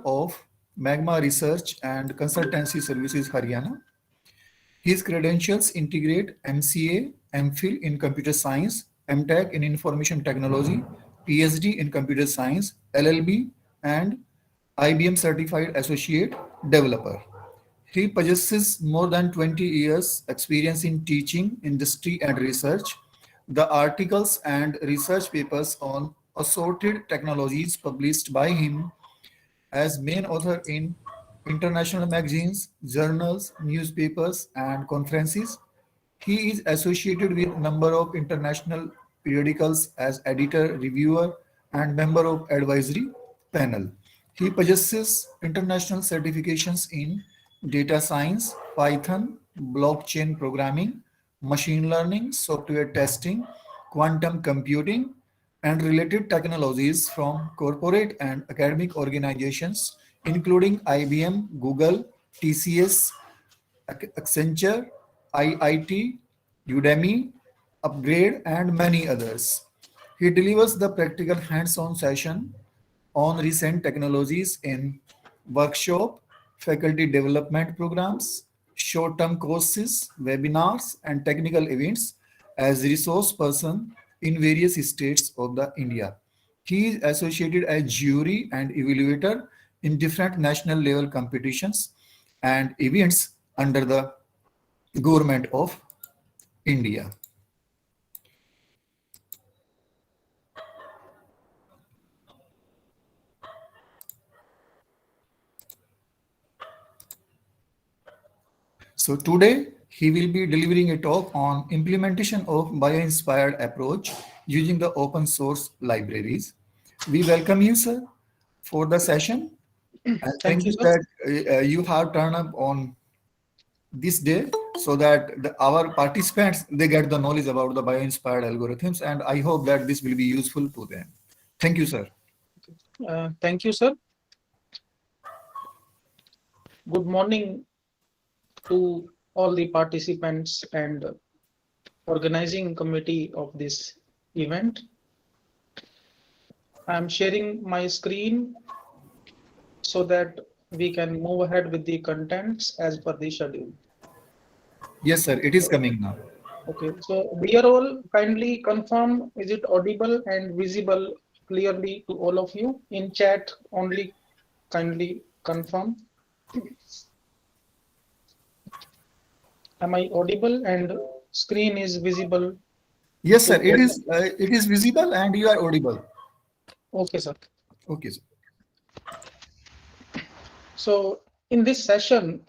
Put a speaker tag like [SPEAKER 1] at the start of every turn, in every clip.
[SPEAKER 1] of Magma Research and Consultancy Services, Haryana. His credentials integrate MCA, MPhil in Computer Science, MTech in Information Technology, PhD in Computer Science, LLB, and IBM Certified Associate Developer. He possesses more than 20 years experience in teaching, industry, and research. The articles and research papers on assorted technologies published by him as main author in international magazines, journals, newspapers, and conferences. He is associated with a number of international periodicals as editor, reviewer, and member of advisory panel. He possesses international certifications in data science, Python, blockchain programming, machine learning, software testing, quantum computing, and related technologies from corporate and academic organizations, including IBM, Google, TCS, Accenture, IIT, Udemy, Upgrade, and many others. He delivers the practical hands-on session on recent technologies in workshop, faculty development programs, short-term courses, webinars, and technical events as resource person in various states of the India. He is associated as jury and evaluator in different national level competitions and events under the government of India. So today he will be delivering a talk on implementation of bio-inspired approach using the open source libraries. We welcome you, sir, for the session, and
[SPEAKER 2] Thank
[SPEAKER 1] thank
[SPEAKER 2] you,
[SPEAKER 1] you
[SPEAKER 2] sir.
[SPEAKER 1] that you have turned up on this day so that our participants they get the knowledge about the bio-inspired algorithms, and I hope that this will be useful to them. Thank you, sir.
[SPEAKER 2] Thank you, sir. Good morning to all the participants and organizing committee of this event. I'm sharing my screen so that we can move ahead with the contents as per the schedule.
[SPEAKER 1] Yes, sir. It is coming now.
[SPEAKER 2] Okay, so dear all, kindly confirm is it audible and visible clearly to all of you? In chat only kindly confirm. Am I audible and screen is visible
[SPEAKER 1] Yes,
[SPEAKER 2] to
[SPEAKER 1] sir. It
[SPEAKER 2] all?
[SPEAKER 1] is. It is visible, and you are audible.
[SPEAKER 2] Okay, sir.
[SPEAKER 1] Okay, sir.
[SPEAKER 2] So in this session,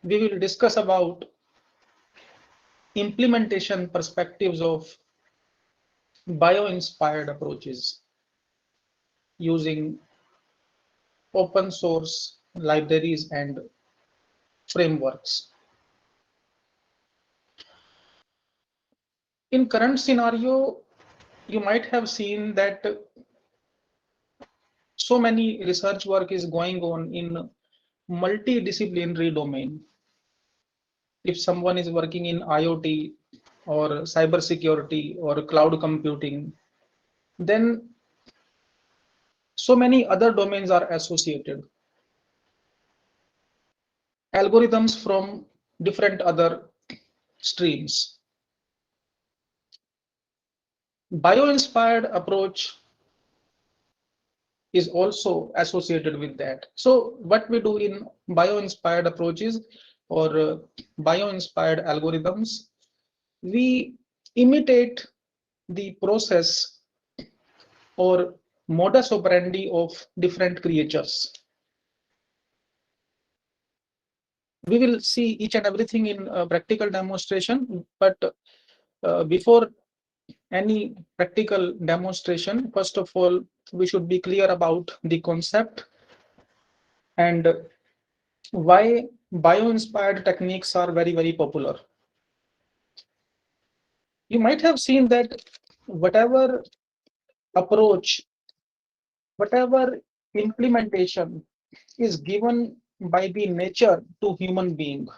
[SPEAKER 2] we will discuss about implementation perspectives of bio-inspired approaches using open source libraries and frameworks. In current scenario, you might have seen that so many research work is going on in multidisciplinary domain. If someone is working in IoT or cybersecurity or cloud computing, then so many other domains are associated. Algorithms from different other streams. Bio-inspired approach is also associated with that. So what we do in bio-inspired approaches or bio-inspired algorithms, we imitate the process or modus operandi of different creatures. We will see each and everything in practical demonstration, but before any practical demonstration, first of all, we should be clear about the concept and why bio-inspired techniques are very, very popular. You might have seen that whatever approach, whatever implementation is given by the nature to human being,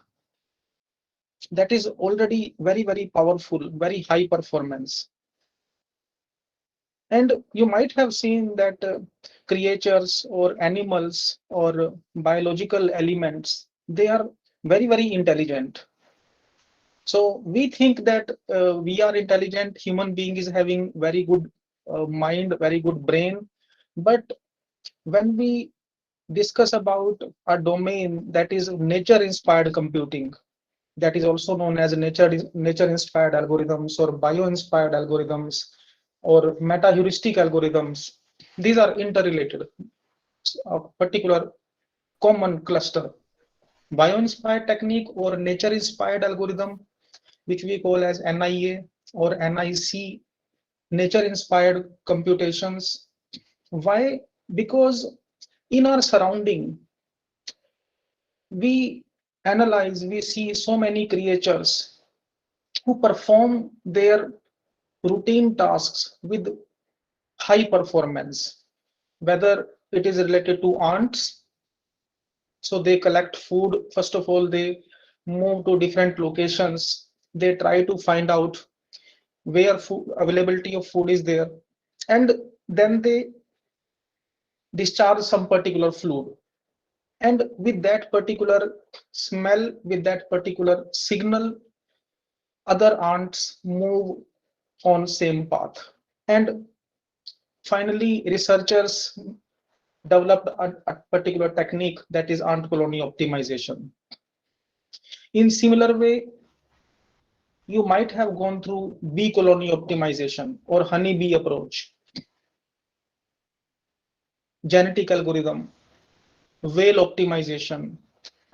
[SPEAKER 2] that is already very, very powerful, very high performance. And you might have seen that creatures or animals or biological elements, they are very, very intelligent. So we think that we are intelligent, human being is having very good mind, very good brain. But when we discuss about a domain that is nature inspired computing, that is also known as nature inspired algorithms or bio inspired algorithms or meta heuristic algorithms, these are interrelated, a particular common cluster. Bio inspired technique or nature inspired algorithm, which we call as NIA or NIC, nature inspired computations. Why? Because in our surrounding, we analyze, we see so many creatures who perform their routine tasks with high performance, whether it is related to ants. So they collect food. First of all, they move to different locations. They try to find out where food availability of food is there, and then they discharge some particular fluid. And with that particular smell, with that particular signal, other ants move on same path. And finally, researchers developed a particular technique, that is ant colony optimization. In similar way, you might have gone through bee colony optimization or honeybee approach, genetic algorithm, whale optimization,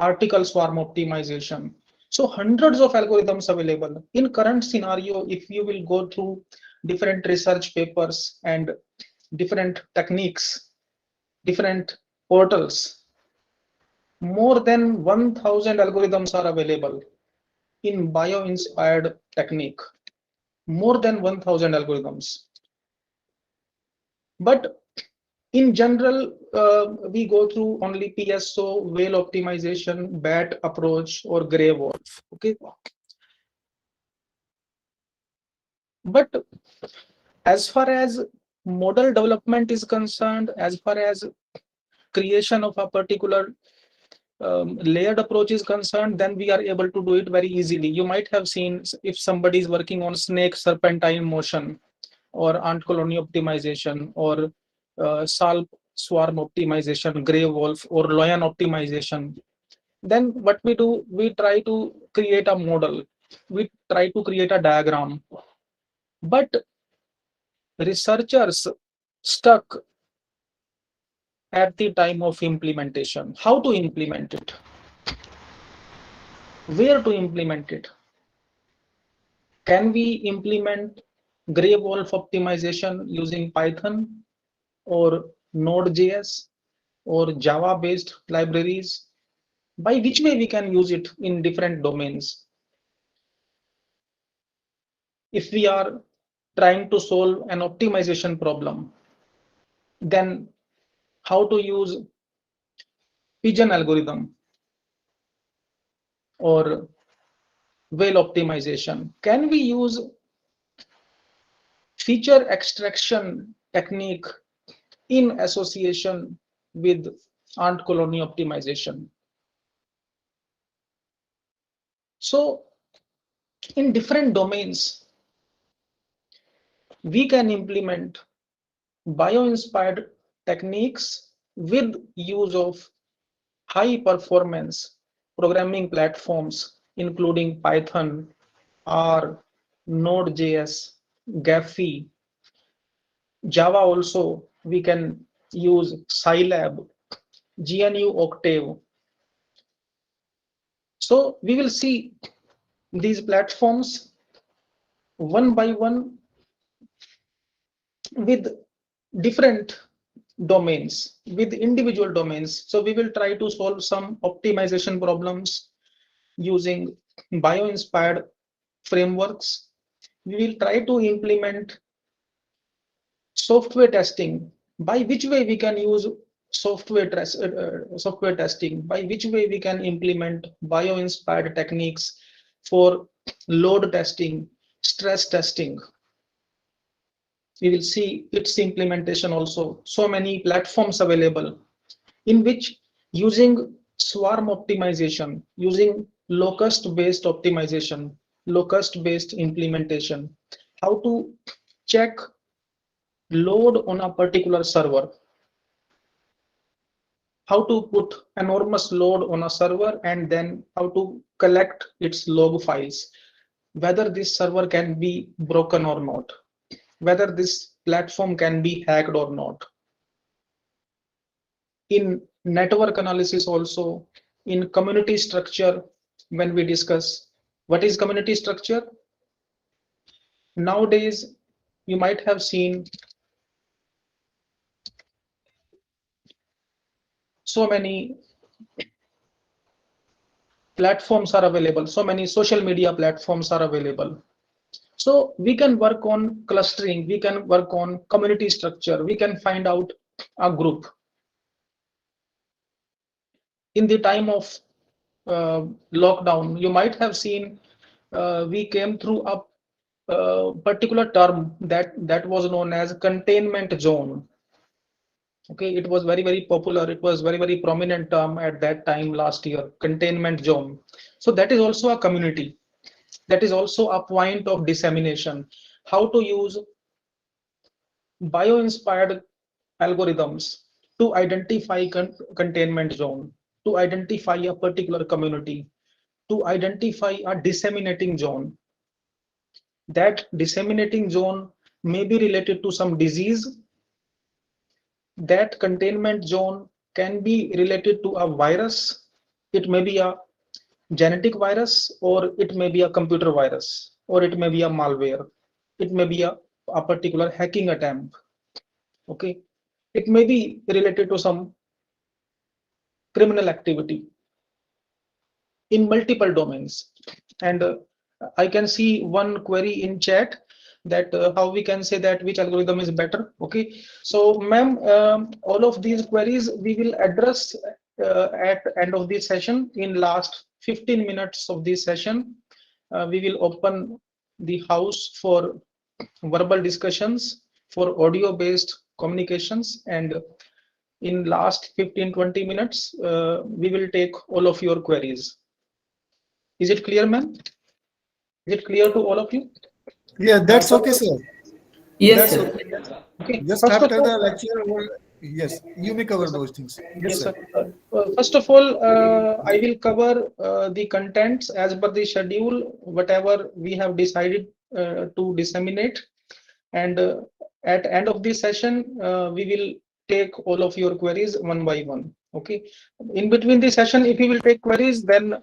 [SPEAKER 2] article swarm optimization. So hundreds of algorithms available. In current scenario, if you will go through different research papers and different techniques, different portals, more than 1000 algorithms are available in bio-inspired technique, more than 1000 algorithms. But in general, we go through only PSO, whale optimization, BAT approach, or gray wolf. Okay. But as far as model development is concerned, as far as creation of a particular layered approach is concerned, then we are able to do it very easily. You might have seen if somebody is working on snake serpentine motion or ant colony optimization or salp swarm optimization, gray wolf or lion optimization, then what we do, we try to create a model, we try to create a diagram. But researchers stuck at the time of implementation. How to implement it? Where to implement it? Can we implement gray wolf optimization using Python or Node.js or Java based libraries? By which way we can use it in different domains? If we are trying to solve an optimization problem, then how to use pigeon algorithm or whale optimization? Can we use feature extraction technique in association with ant colony optimization? So in different domains, we can implement bio-inspired techniques with use of high performance programming platforms, including Python, R, Node.js, Gephi, Java also. We can use Scilab, GNU Octave. So we will see these platforms one by one with different domains, with individual domains. So we will try to solve some optimization problems using bio-inspired frameworks. We will try to implement software testing, by which way we can use software testing, by which way we can implement bio-inspired techniques for load testing, stress testing. we will see its implementation also. So many platforms available in which using swarm optimization, using locust based optimization, locust based implementation, how to check load on a particular server, how to put enormous load on a server, and then how to collect its log files, whether this server can be broken or not, whether this platform can be hacked or not. In network analysis also, in community structure, when we discuss what is community structure, nowadays you might have seen so many platforms are available, so many social media platforms are available. So we can work on clustering, we can work on community structure, we can find out a group. In the time of lockdown, you might have seen we came through a particular term that was known as containment zone. Okay, it was very popular. It was very prominent term at that time last year, containment zone. So that is also a community. That is also a point of dissemination. How to use bio-inspired algorithms to identify containment zone, to identify a particular community, to identify a disseminating zone. That disseminating zone may be related to some disease. That containment zone can be related to a virus. It may be a genetic virus, or it may be a computer virus, or it may be a malware. It may be a particular hacking attempt. Okay. It may be related to some criminal activity in multiple domains. And I can see one query in chat that how we can say that which algorithm is better. Okay, so ma'am, all of these queries we will address at end of this session. In last 15 minutes of this session, we will open the house for verbal discussions, for audio based communications, and in last 15-20 minutes we will take all of your queries. Is it clear, ma'am? Is it clear to all of you?
[SPEAKER 1] Yeah, that's okay, sir.
[SPEAKER 3] Yes,
[SPEAKER 1] That's
[SPEAKER 3] sir.
[SPEAKER 1] okay.
[SPEAKER 2] Okay.
[SPEAKER 1] Just
[SPEAKER 2] First of
[SPEAKER 1] after
[SPEAKER 2] all,
[SPEAKER 1] the lecture, yes, you may cover those things. Yes,
[SPEAKER 2] yes,
[SPEAKER 1] sir.
[SPEAKER 2] sir. First of all, I will cover the contents as per the schedule, whatever we have decided to disseminate. And at end of this session, we will take all of your queries one by one. Okay. In between the session, if you will take queries, then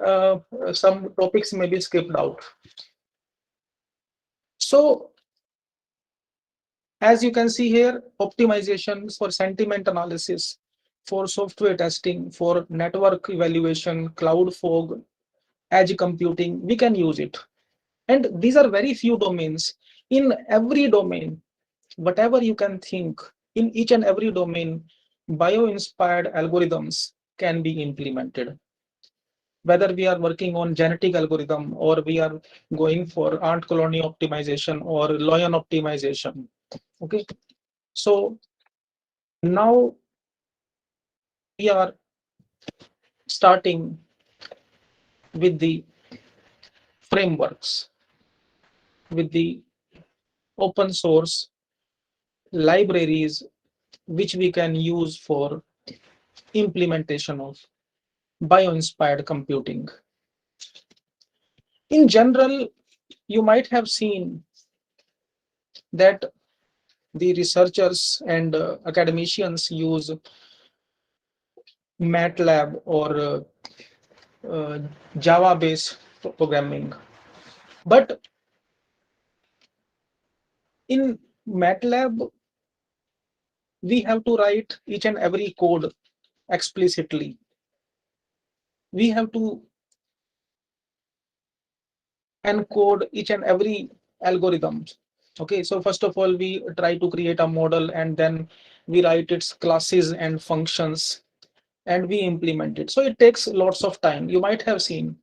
[SPEAKER 2] some topics may be skipped out. So as you can see here, optimization for sentiment analysis, for software testing, for network evaluation, cloud fog, edge computing, we can use it. And these are very few domains. In every domain, whatever you can think, in each and every domain, bio-inspired algorithms can be implemented. Whether we are working on genetic algorithm, or we are going for ant colony optimization or Loyan optimization. Okay, so now we are starting with the frameworks, with the open source libraries which we can use for implementation of bio-inspired computing. In general, you might have seen that the researchers and academicians use MATLAB or Java-based programming. But in MATLAB, we have to write each and every code explicitly. We have to encode each and every algorithm. Okay, so first of all, we try to create a model, and then we write its classes and functions, and we implement it. So it takes lots of time, you might have seen.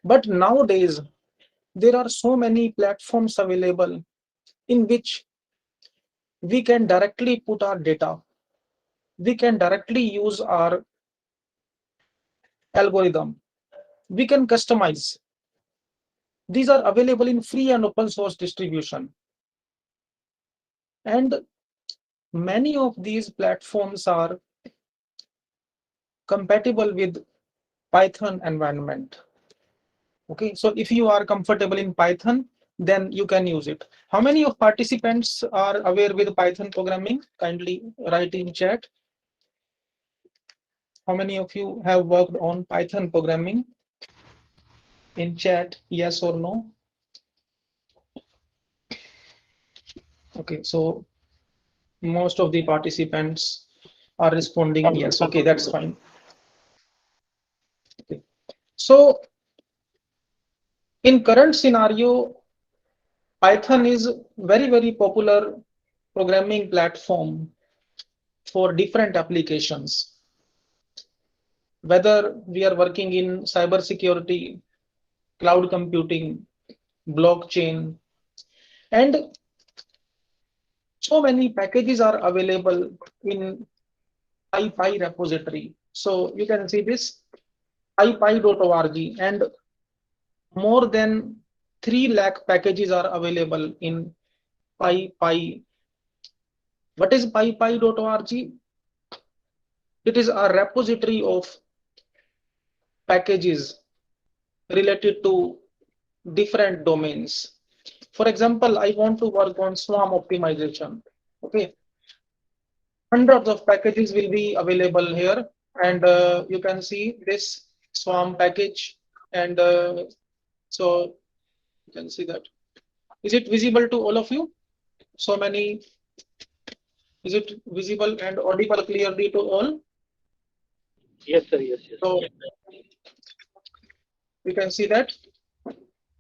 [SPEAKER 2] But nowadays, there are so many platforms available in which we can directly put our data. We can directly use our algorithm. We can customize. These are available in free and open source distribution. And many of these platforms are compatible with Python environment. Okay, so if you are comfortable in Python, then you can use it. How many of participants are aware with Python programming? Kindly write in chat. How many of you have worked on Python programming? In chat, yes or no? Okay, so most of the participants are responding yes. Okay, that's fine. Okay. So in current scenario, Python is very popular programming platform for different applications. Whether we are working in cybersecurity, cloud computing, blockchain, and so many packages are available in PyPy repository. So you can see this pypy.org, and more than 3 lakh packages are available in PyPy. What is pypy.org? It is a repository of packages related to different domains. For example, I want to work on swarm optimization. Okay, hundreds of packages will be available here, and you can see this swarm package, and so you can see that. Is it visible to all of you? So many. Is it visible and audible clearly to all?
[SPEAKER 3] Yes, sir. Yes, yes.
[SPEAKER 2] So you can see that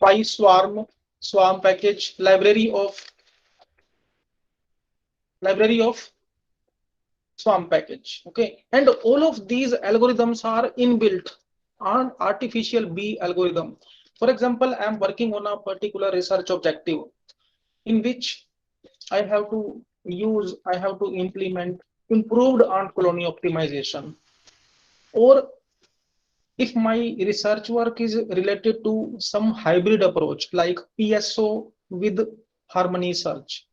[SPEAKER 2] PySwarm swarm package, library of swarm package. Okay, and all of these algorithms are inbuilt on artificial bee algorithm. For example, I am working on a particular research objective in which I have to implement improved ant colony optimization. Or if my research work is related to some hybrid approach like PSO with Harmony search,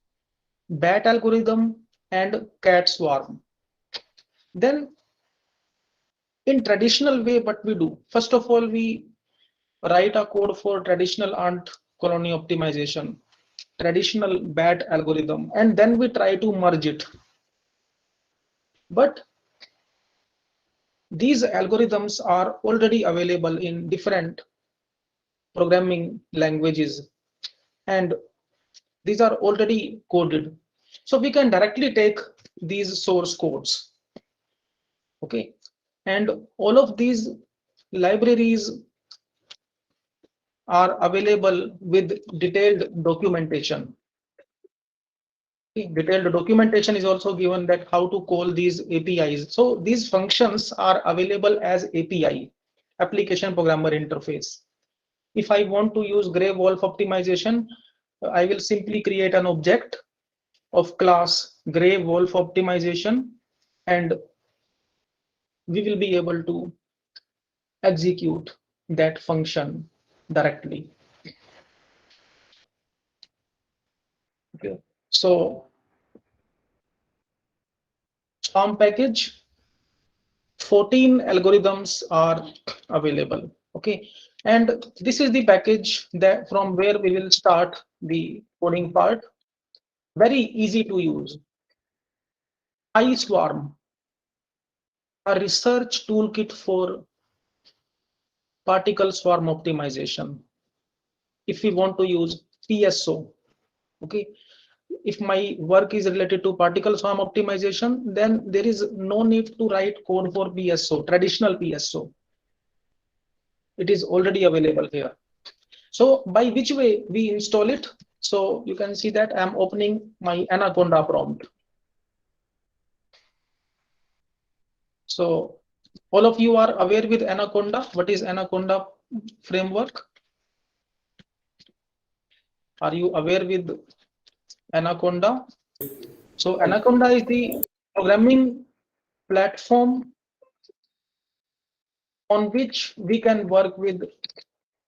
[SPEAKER 2] BAT algorithm, and cat swarm, then in traditional way, what we do, first of all, we write a code for traditional ant colony optimization, traditional BAT algorithm, and then we try to merge it. But these algorithms are already available in different programming languages, and these are already coded. So we can directly take these source codes. Okay, and all of these libraries are available with detailed documentation. Detailed documentation is also given that how to call these APIs. So these functions are available as API, application programmer interface. If I want to use Gray-Wolf optimization, I will simply create an object of class Gray-Wolf optimization, and we will be able to execute that function directly. Okay, so swarm package, 14 algorithms are available. Okay, and this is the package that from where we will start the coding part. Very easy to use. PySwarm, a research toolkit for particle swarm optimization. If we want to use PSO, okay, if my work is related to particle swarm optimization, then there is no need to write code for PSO, traditional PSO. It is already available here. So by which way we install it? So you can see that I'm opening my Anaconda prompt. So all of you are aware with Anaconda. What is Anaconda framework? Are you aware with Anaconda? So Anaconda is the programming platform on which we can work with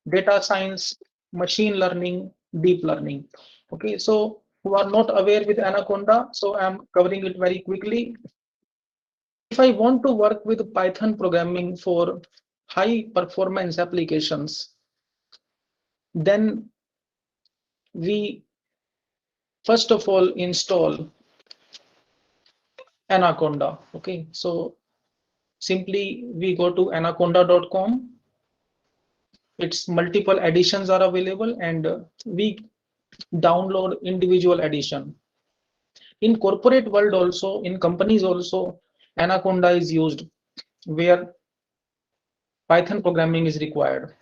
[SPEAKER 2] data science, machine learning, deep learning. Okay, so who are not aware with Anaconda, so I'm covering it very quickly. If I want to work with Python programming for high performance applications, then we first of all install Anaconda. Okay, so simply we go to anaconda.com. Its multiple editions are available, and we download individual edition. In corporate world also, in companies also, Anaconda is used where Python programming is required.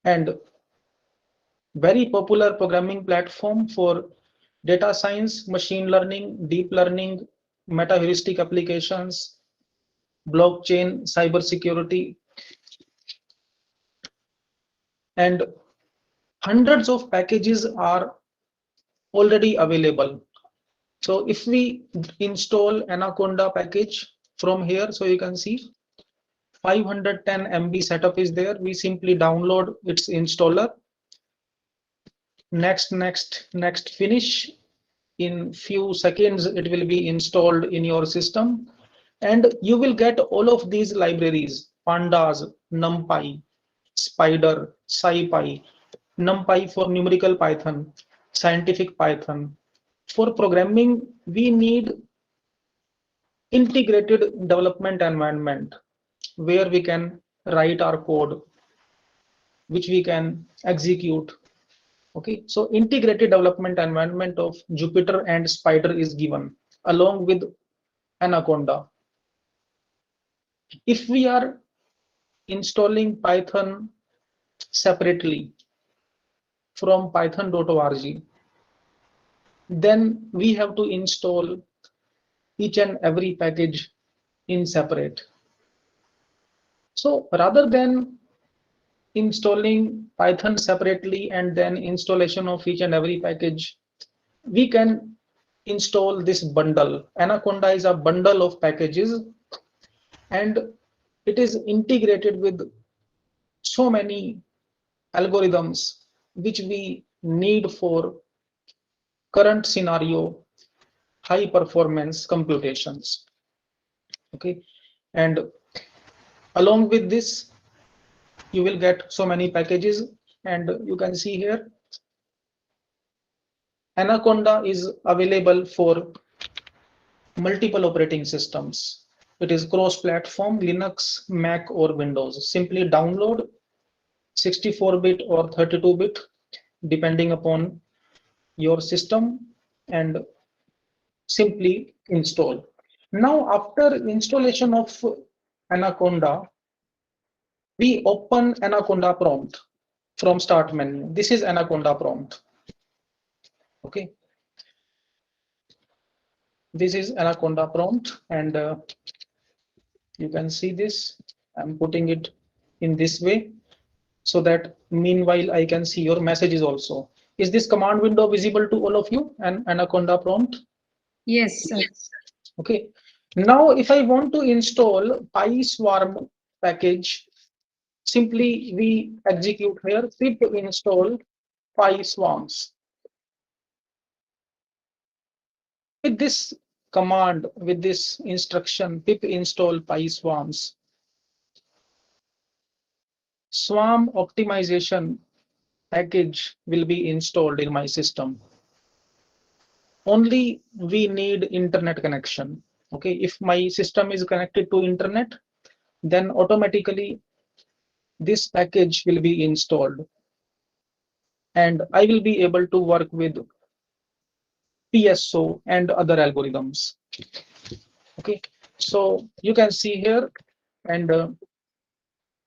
[SPEAKER 2] And very popular programming platform for data science, machine learning, deep learning, meta heuristic applications, blockchain, cyber security, and hundreds of packages are already available. So if we install Anaconda package from here, so you can see 510 MB setup is there. We simply download its installer. Next, finish. In few seconds, it will be installed in your system. And you will get all of these libraries: Pandas, NumPy, Spider, SciPy, NumPy for numerical Python, scientific Python. For programming, we need integrated development environment where we can write our code, which we can execute. Okay, so integrated development environment of Jupyter and Spider is given along with Anaconda. If we are installing Python separately from python.org, then we have to install each and every package in separate. So rather than installing Python separately and then installation of each and every package, we can install this bundle. Anaconda is a bundle of packages, and it is integrated with so many algorithms which we need for current scenario high performance computations. Okay, and along with this you will get so many packages, and you can see here Anaconda is available for multiple operating systems. It is cross-platform, Linux, Mac, or Windows. Simply download 64-bit or 32-bit, depending upon your system, and simply install. Now, after installation of Anaconda, we open Anaconda prompt from start menu. This is Anaconda prompt. Okay. This is Anaconda prompt, and you can see this. I'm putting it in this way so that meanwhile I can see your messages also. Is this command window visible to all of you and Anaconda prompt?
[SPEAKER 4] Yes, sir.
[SPEAKER 2] Okay. Now, if I want to install PySwarm package, simply we execute here pip install PySwarms. With this command, with this instruction, pip install PySwarms, Swarm optimization package will be installed in my system. Only we need internet connection. Okay, if my system is connected to internet, then automatically this package will be installed, and I will be able to work with PSO and other algorithms. Okay, so you can see here, and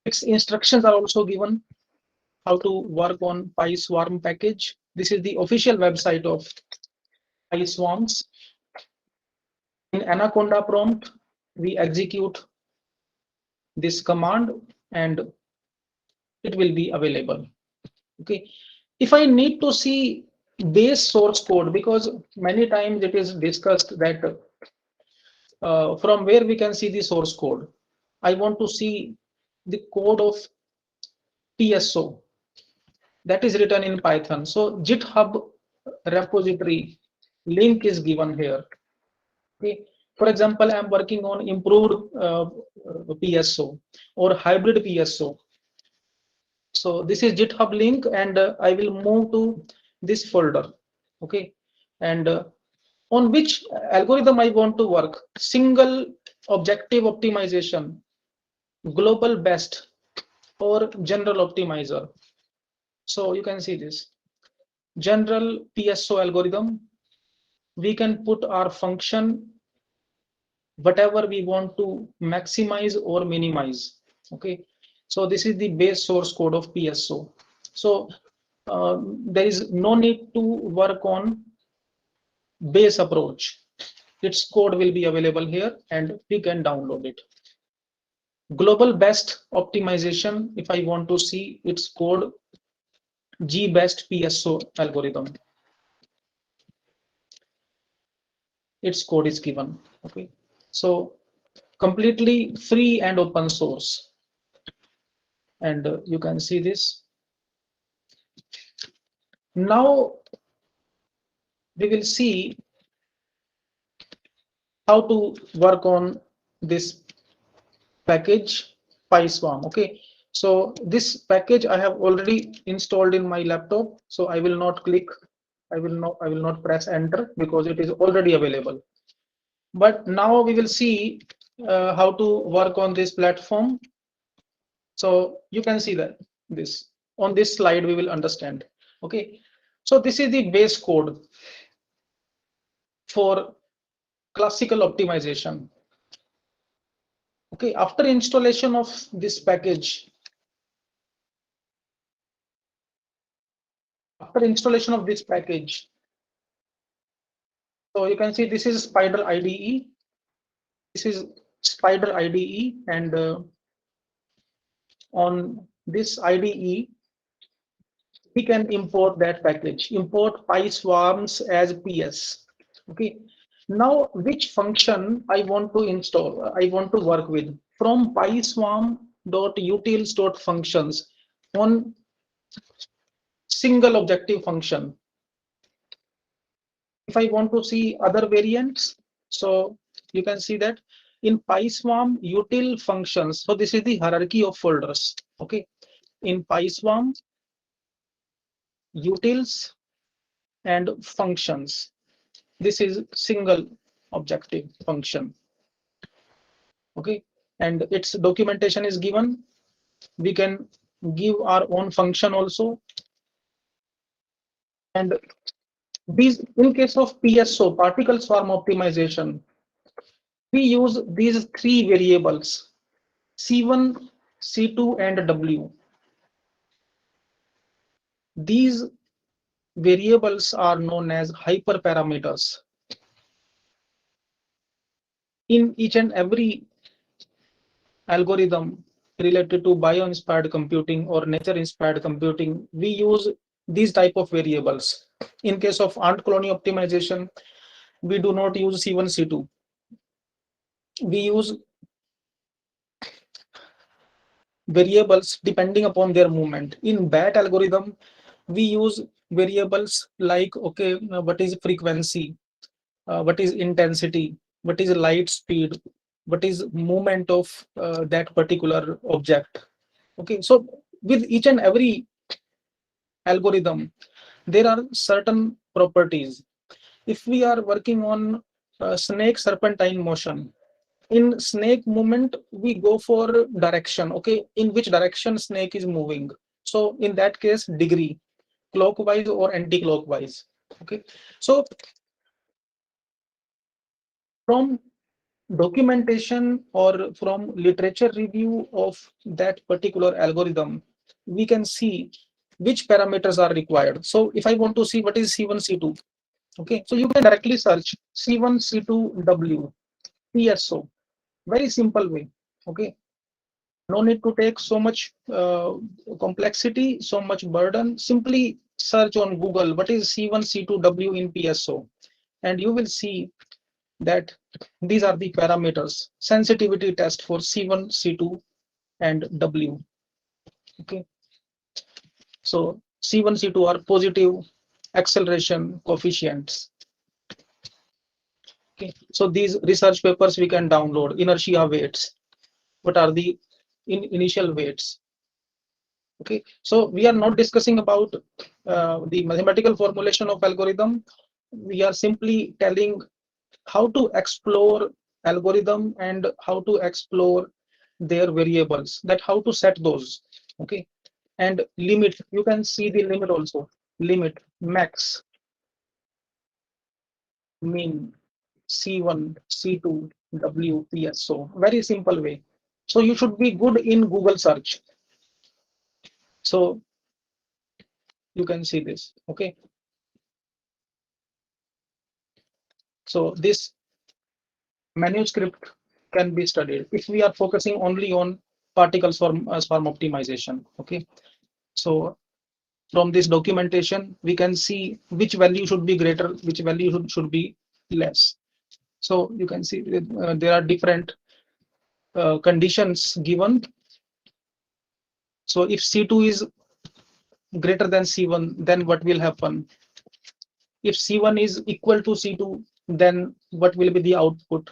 [SPEAKER 2] its instructions are also given how to work on PySwarm package. This is the official website of PySwarms. In Anaconda prompt, we execute this command and it will be available. Okay, if I need to see base source code, because many times it is discussed that from where we can see the source code. I want to see the code of PSO that is written in Python. So GitHub repository link is given here. Okay. For example, I'm working on improved PSO or hybrid PSO. So this is GitHub link, and I will move to this folder. Okay. And on which algorithm I want to work? Single objective optimization, global best, or general optimizer. So you can see this general PSO algorithm. We can put our function whatever we want to maximize or minimize. Okay, so this is the base source code of PSO. So there is no need to work on base approach. Its code will be available here and we can download it. Global best optimization, if I want to see its code, gbest PSO algorithm, its code is given. Okay, so completely free and open source, and you can see this. Now we will see how to work on this package PySwarm. Okay, so this package I have already installed in my laptop, so I will not click, I will not press enter because it is already available. But now we will see how to work on this platform. So you can see that this on this slide we will understand. Okay, so this is the base code for classical optimization. Okay, after installation of this package, so you can see this is Spider IDE. This is Spider IDE, and on this IDE, we can import that package, import PySwarms as PS. Okay. Now, which function I want to install, I want to work with from pyswarm.utils.functions on single objective function. If I want to see other variants, so you can see that in PySwarm util functions. So this is the hierarchy of folders. Okay. In PySwarm utils and functions, this is single objective function. Okay, and its documentation is given. We can give our own function also, and these, in case of PSO, particle swarm optimization, we use these three variables, C1, C2, and W. These variables are known as hyperparameters. In each and every algorithm related to bio-inspired computing or nature-inspired computing, we use these type of variables. In case of ant colony optimization, we do not use C1, C2. We use variables depending upon their movement. In BAT algorithm, we use variables like, okay, what is frequency, what is intensity, what is light speed, what is movement of that particular object. Okay, so with each and every algorithm, there are certain properties. If we are working on snake serpentine motion, in snake movement, we go for direction. Okay, in which direction snake is moving. So in that case, degree, clockwise or anti-clockwise. Okay, so from documentation or from literature review of that particular algorithm, we can see which parameters are required. So if I want to see what is C1, C2, okay, so you can directly search C1, C2, W, PSO, very simple way. Okay, no need to take so much complexity, so much burden. Simply search on Google what is C1, C2, W in PSO, and you will see that these are the parameters, sensitivity test for C1, C2, and W. Okay, so C1, C2 are positive acceleration coefficients. Okay, so these research papers we can download. Inertia weights, what are the initial weights? Okay, so we are not discussing about the mathematical formulation of algorithm. We are simply telling how to explore algorithm and how to explore their variables, that how to set those. Okay, and limit, you can see the limit also, limit, max, min, C1, C2, W, PS. So very simple way. So you should be good in Google search. So you can see this. Okay, so this manuscript can be studied if we are focusing only on particle swarm optimization. Okay, so from this documentation we can see which value should be greater, which value should be less. So you can see there are different conditions given. So if C2 is greater than C1, then what will happen? If C1 is equal to C2, then what will be the output?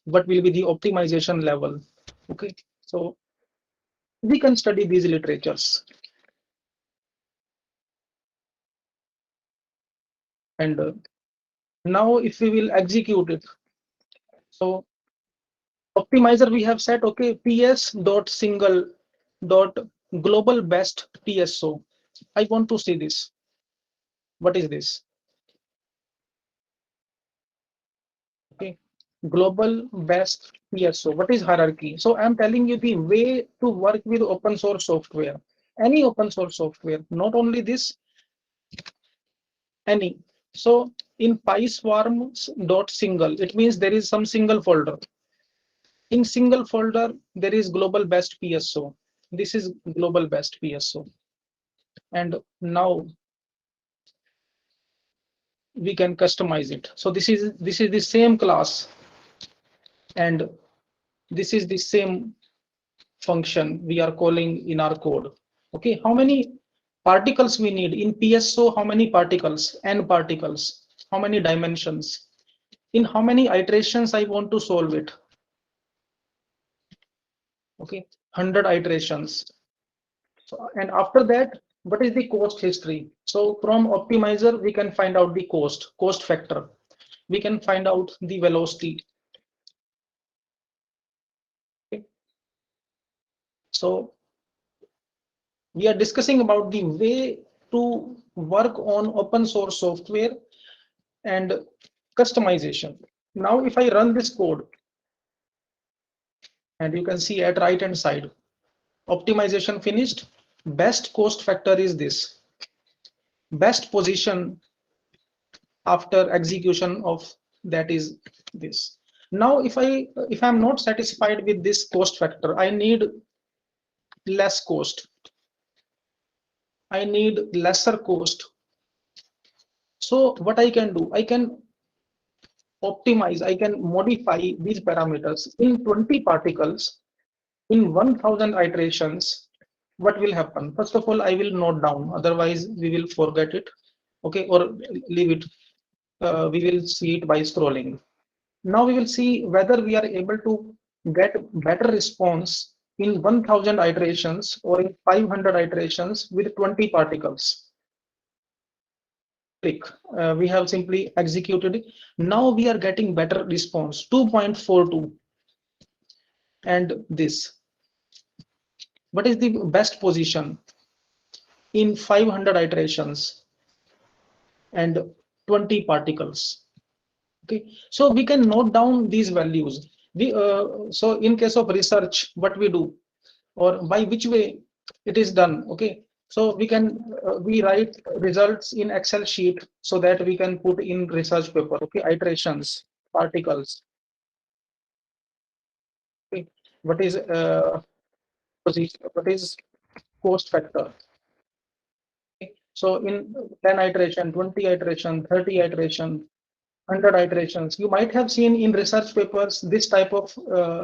[SPEAKER 2] What will be the optimization level? Okay, so we can study these literatures. And now if we will execute it, so optimizer we have set, okay, ps dot single dot global best PSO. I want to see this. What is this? Okay, global best PSO. What is hierarchy? So I'm telling you the way to work with open source software. Any open source software, not only this, any. So in PySwarm.single, it means there is some single folder. In single folder, there is global best PSO. This is global best PSO. And now we can customize it. So this is the same class, and this is the same function we are calling in our code. Okay, how many particles we need in PSO? How many particles? N particles. How many dimensions? In how many iterations I want to solve it? Okay, 100 iterations. So, and after that, what is the cost history? So from optimizer, we can find out the cost factor. We can find out the velocity. Okay. So we are discussing about the way to work on open source software and customization. Now, if I run this code, and you can see at right hand side, optimization finished. Best cost factor is this. Best position after execution of that is this. Now, if I'm not satisfied with this cost factor, I need less cost. I need lesser cost. So what I can do, I can optimize, I can modify these parameters in 20 particles in 1000 iterations. What will happen? First of all, I will note down, otherwise we will forget it. Okay, or leave it. We will see it by scrolling. Now we will see whether we are able to get better response in 1000 iterations or in 500 iterations with 20 particles. Click. We have simply executed it. Now we are getting better response, 2.42. And this. What is the best position in 500 iterations and 20 particles? Okay, so we can note down these values. So in case of research, what we do, or by which way it is done. Okay, so we can we write results in Excel sheet so that we can put in research paper. Okay, iterations, particles. Okay, what is position? What is cost factor? Okay. So in 10 iteration, 20 iteration, 30 iteration, 100 iterations, you might have seen in research papers, this type of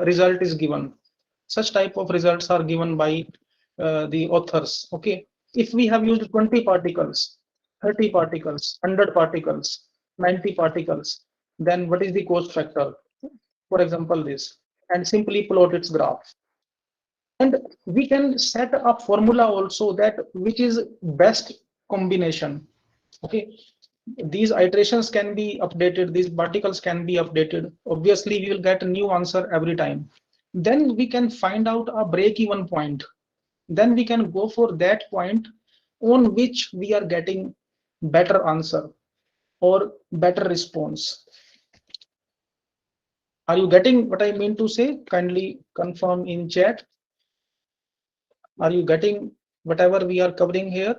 [SPEAKER 2] result is given. Such type of results are given by the authors. Okay. If we have used 20 particles, 30 particles, 100 particles, 90 particles, then what is the cost factor? For example, this, and simply plot its graph. And we can set a formula also that which is best combination. Okay, these iterations can be updated, these particles can be updated. Obviously we will get a new answer every time. Then we can find out a break-even point. Then we can go for that point on which we are getting better answer or better response. Are you getting what I mean to say? Kindly confirm in chat. Are you getting whatever we are covering here?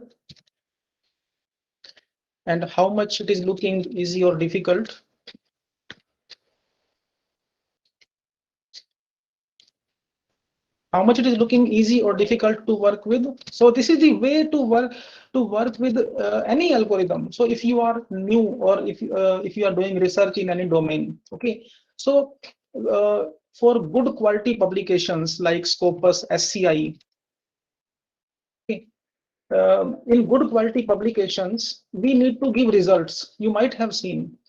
[SPEAKER 2] And how much it is looking easy or difficult? How much it is looking easy or difficult to work with? So this is the way to work with any algorithm. So if you are new, or if you are doing research in any domain, okay, so for good quality publications like Scopus, SCI, okay, in good quality publications we need to give results. You might have seen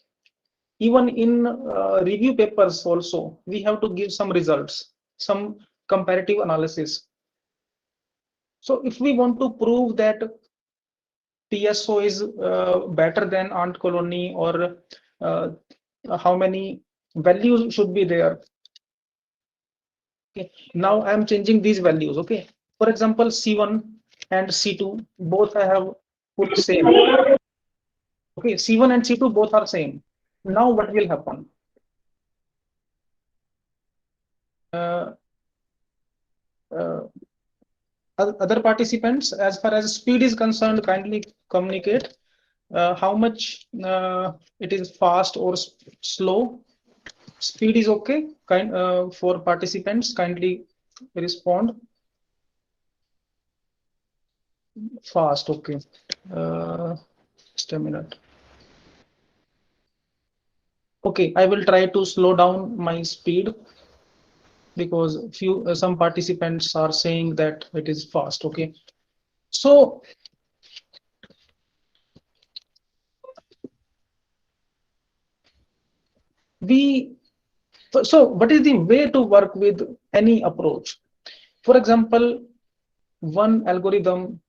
[SPEAKER 2] even in review papers also we have to give some results, some comparative analysis. So if we want to prove that PSO is better than ant colony, or how many values should be there. Okay, now I am changing these values. Okay, for example, C1 and C2 both I have put same. Okay, C1 and C2 both are same. Now what will happen? Other participants, as far as speed is concerned, kindly communicate how much it is fast or slow. Speed is okay. For participants, kindly respond. Fast, okay. Just a minute. Okay, I will try to slow down my speed, because some participants are saying that it is fast. Okay, so what is the way to work with any approach? For example, one algorithm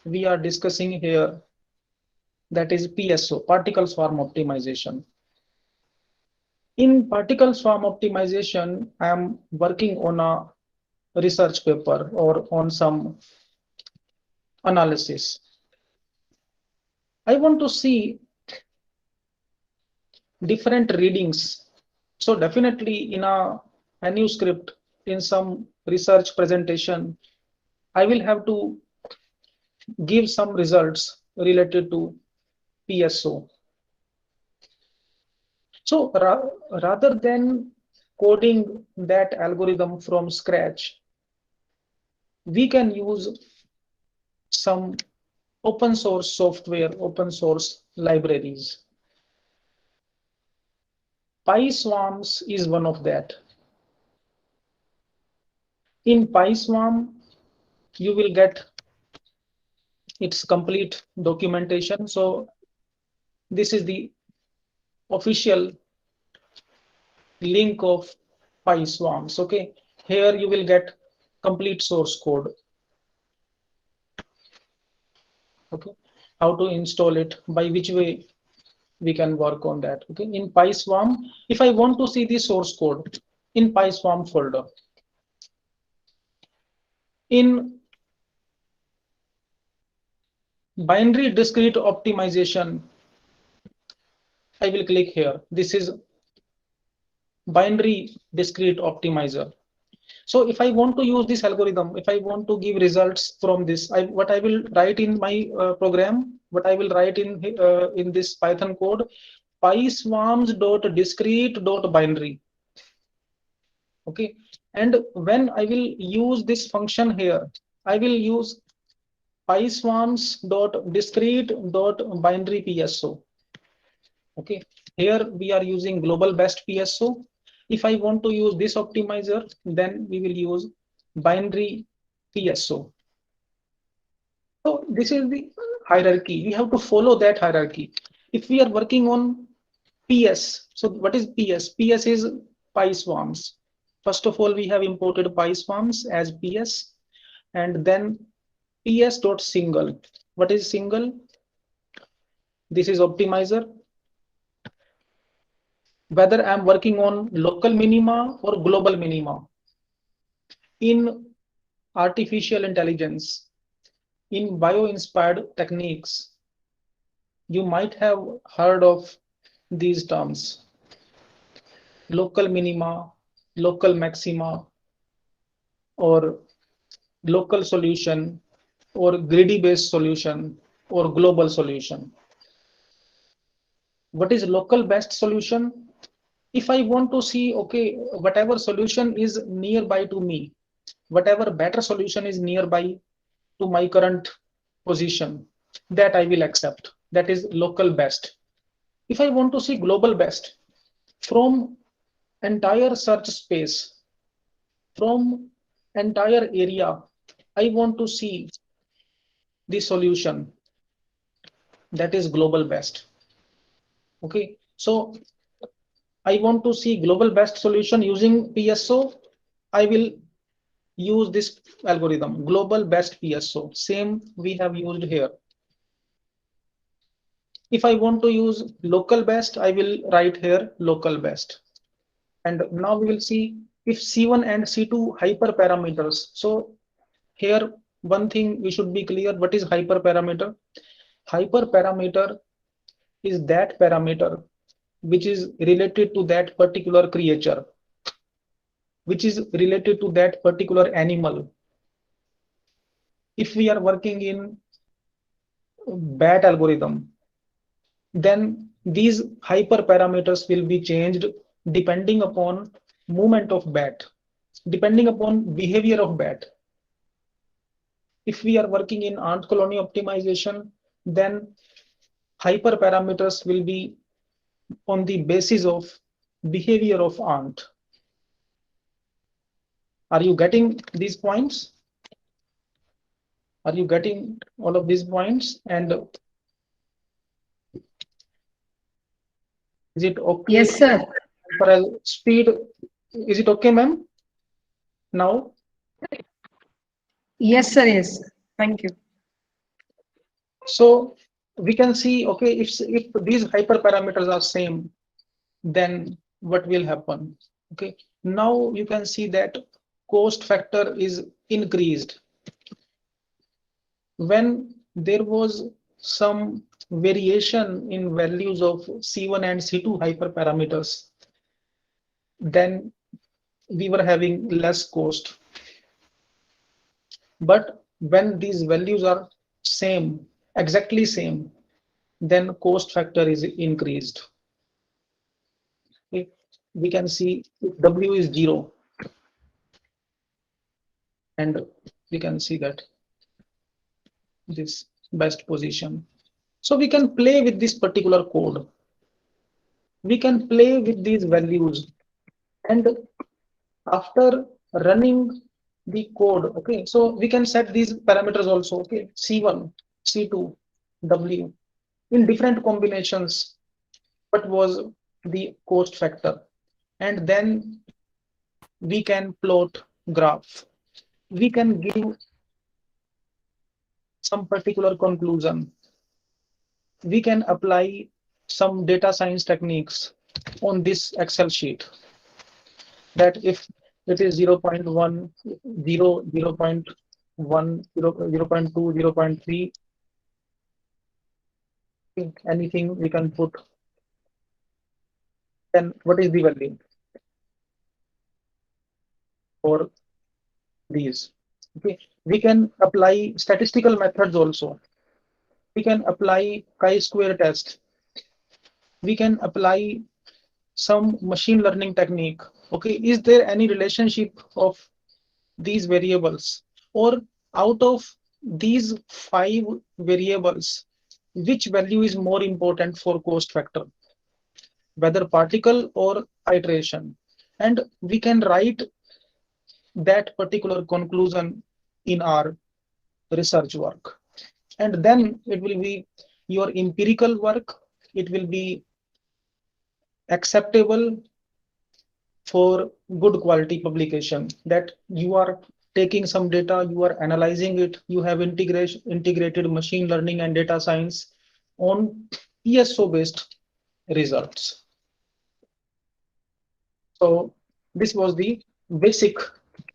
[SPEAKER 2] we are discussing here, that is PSO, particle swarm optimization. In particle swarm optimization, I am working on a research paper or on some analysis. I want to see different readings. So definitely in a manuscript, in some research presentation, I will have to give some results related to PSO. So rather than coding that algorithm from scratch, we can use some open source software, open source libraries. PySwarms is one of that. In PySwarm, you will get its complete documentation. So this is the official link of PySwarms. Okay, here you will get complete source code. Okay, how to install it, by which way we can work on that. Okay, in PySwarm, if I want to see the source code in PySwarm folder, in binary discrete optimization, I will click here. This is binary discrete optimizer. So if I want to use this algorithm, if I want to give results from this, what I will write in my program, what I will write in this Python code, pyswarms.discrete.binary. Okay, and when I will use this function here, I will use PySwarms.discrete.binary PSO. Okay, here we are using global best PSO. If I want to use this optimizer, then we will use binary PSO. So this is the hierarchy. We have to follow that hierarchy. If we are working on PS, so what is PS? PS is PySwarms. First of all, we have imported PySwarms as PS, and then PS.single. What is single? This is optimizer. Whether I'm working on local minima or global minima. In artificial intelligence, in bio-inspired techniques, you might have heard of these terms: local minima, local maxima, or local solution, or greedy based solution, or global solution. What is local best solution? If I want to see, okay, whatever solution is nearby to me, whatever better solution is nearby to my current position, that I will accept. That is local best. If I want to see global best, from entire search space, from entire area, I want to see the solution, that is global best. Okay, so I want to see global best solution using PSO. I will use this algorithm, global best PSO. Same we have used here. If I want to use local best, I will write here local best. And now we will see if C1 and C2 hyperparameters. So here one thing we should be clear, what is hyperparameter? Hyperparameter is that parameter which is related to that particular creature, which is related to that particular animal. If we are working in BAT algorithm, then these hyperparameters will be changed depending upon movement of bat, depending upon behavior of bat. If we are working in ant colony optimization, then hyperparameters will be on the basis of behavior of ant. Are you getting these points? Are you getting all of these points? And is it okay?
[SPEAKER 4] Yes, sir.
[SPEAKER 2] For speed, is it okay, ma'am? Now?
[SPEAKER 4] Yes, sir. Yes. Thank you.
[SPEAKER 2] So we can see, okay, if these hyperparameters are same, then what will happen? Okay, now you can see that cost factor is increased. When there was some variation in values of C1 and C2 hyperparameters, then we were having less cost. But when these values are same, exactly same, then cost factor is increased. Okay. We can see if W is 0, and we can see that this best position. So we can play with this particular code. We can play with these values, and after running the code, okay, so we can set these parameters also, okay, C1, C2, W in different combinations. What was the cost factor? And then we can plot graph. We can give some particular conclusion. We can apply some data science techniques on this Excel sheet, that if it is 0.1, 0, 0.1, 0.2, 0.3, anything we can put, then what is the value for these? Okay, we can apply statistical methods also. We can apply chi-square test. We can apply some machine learning technique. Okay, is there any relationship of these variables, or out of these 5 variables, which value is more important for cost factor, whether particle or iteration, and we can write that particular conclusion in our research work, and then it will be your empirical work. It will be acceptable for good quality publication, that you are taking some data, you are analyzing it, you have integrated machine learning and data science on PSO based results. So this was the basic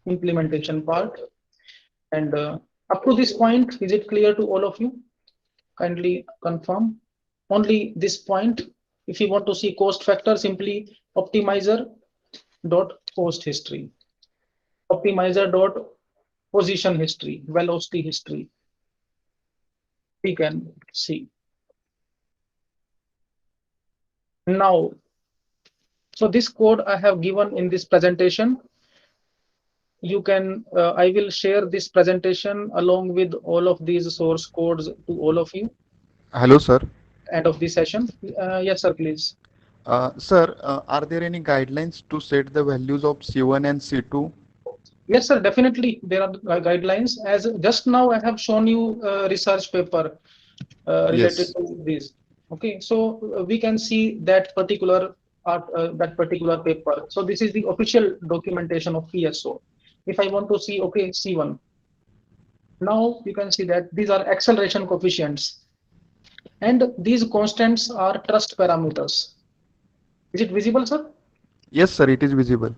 [SPEAKER 2] implementation part, and up to this point, is it clear to all of you? Kindly confirm. Only this point. If you want to see cost factor, simply optimizer dot cost history, optimizer dot position history, velocity history. We can see now. So this code I have given in this presentation. You can, I will share this presentation along with all of these source codes to all of you.
[SPEAKER 5] Hello, sir.
[SPEAKER 2] End of the session. Yes, sir, please.
[SPEAKER 5] Sir, are there any guidelines to set the values of C1 and C2?
[SPEAKER 2] Yes, sir, definitely there are guidelines. As just now I have shown you a research paper related
[SPEAKER 5] Yes.
[SPEAKER 2] to this. Okay, so we can see that particular paper. So this is the official documentation of PSO. If I want to see, okay, C1. Now you can see that these are acceleration coefficients, and these constants are trust parameters. Is it visible, sir?
[SPEAKER 5] Yes, sir, it is visible.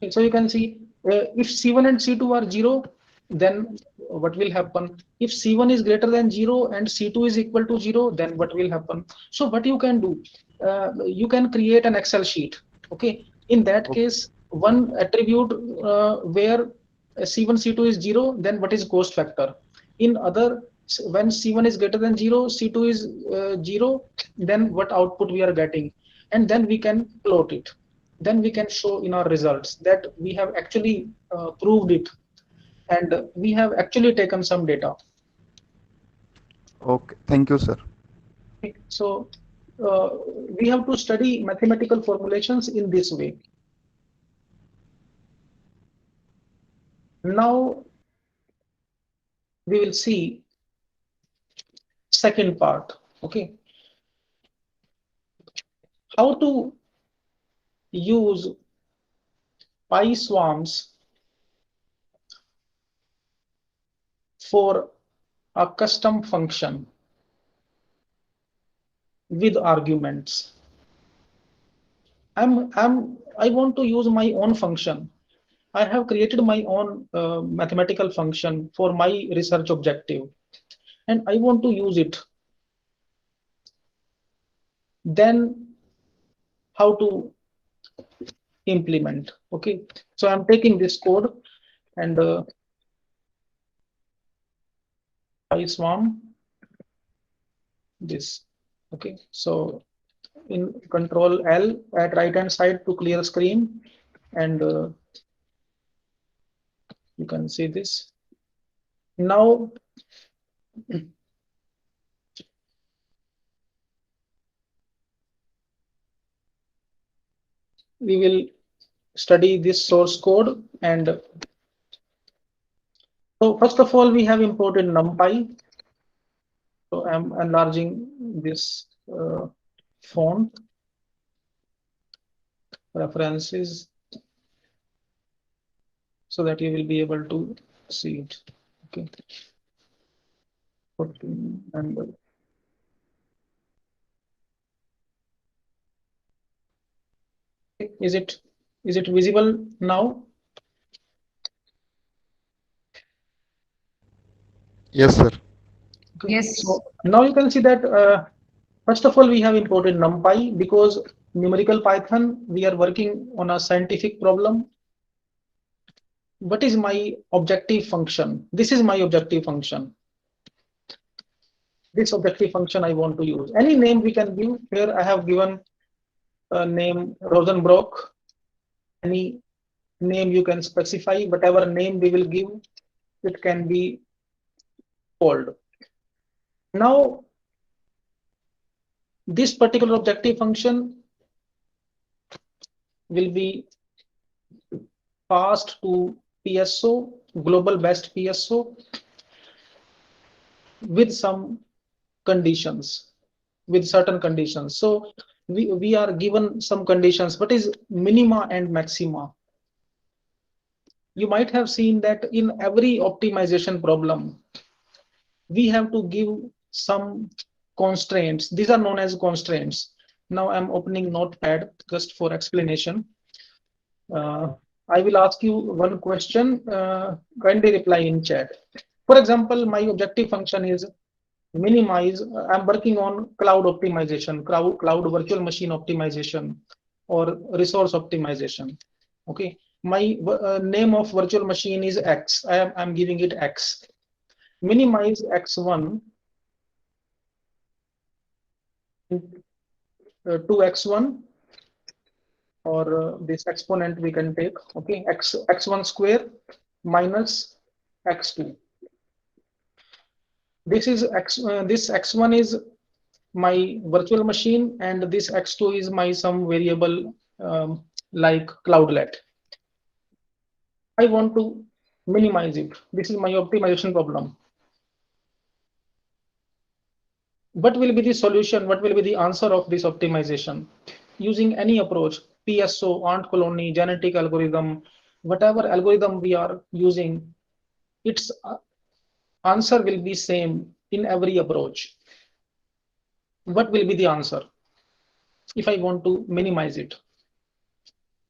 [SPEAKER 2] So you can see if C1 and C2 are 0, then what will happen? If C1 is greater than 0 and C2 is equal to 0, then what will happen? So what you can do, you can create an Excel sheet. Okay, in that
[SPEAKER 5] Okay.
[SPEAKER 2] case, one attribute where C1, C2 is 0, then what is cost factor? In other, when C1 is greater than 0, C2 is 0, then what output we are getting, and then we can plot it. Then we can show in our results that we have actually proved it, and we have actually taken some data.
[SPEAKER 5] Okay. Thank you, sir.
[SPEAKER 2] So we have to study mathematical formulations in this way. Now we will see second part. Okay, how to use PySwarms for a custom function with arguments. I want to use my own function. I have created my own mathematical function for my research objective, and I want to use it. Then how to implement? Okay, so I'm taking this code and PySwarm this. Okay, so in Control L at right hand side to clear screen, and you can see this. Now we will study this source code, and so first of all we have imported NumPy. So I'm enlarging this font references so that you will be able to see it. Okay. And is it visible now?
[SPEAKER 5] Yes, sir.
[SPEAKER 2] Okay.
[SPEAKER 4] Yes.
[SPEAKER 2] So now you can see that first of all we have imported NumPy because numerical Python we are working on a scientific problem. What is my objective function? This is my objective function. This objective function I want to use. Any name we can give. Here I have given a name Rosenbrock. Any name you can specify, whatever name we will give, it can be fold. Now, this particular objective function will be passed to PSO, global best PSO, with some conditions, with certain conditions. So we are given some conditions. What is minima and maxima? You might have seen that in every optimization problem, we have to give some constraints. These are known as constraints. Now I'm opening Notepad just for explanation. I will ask you one question. Kindly reply in chat. For example, my objective function is minimize. I'm working on cloud optimization, cloud virtual machine optimization, or resource optimization. Okay, my name of virtual machine is X. I'm giving it X. Minimize X1 to X1, or this exponent we can take. Okay, X1 square minus X2. This is this X1 is my virtual machine, and this X2 is my some variable like cloudlet. I want to minimize it. This is my optimization problem. What will be the solution? What will be the answer of this optimization? Using any approach, PSO, ant colony, genetic algorithm, whatever algorithm we are using, its answer will be same in every approach. What will be the answer if I want to minimize it?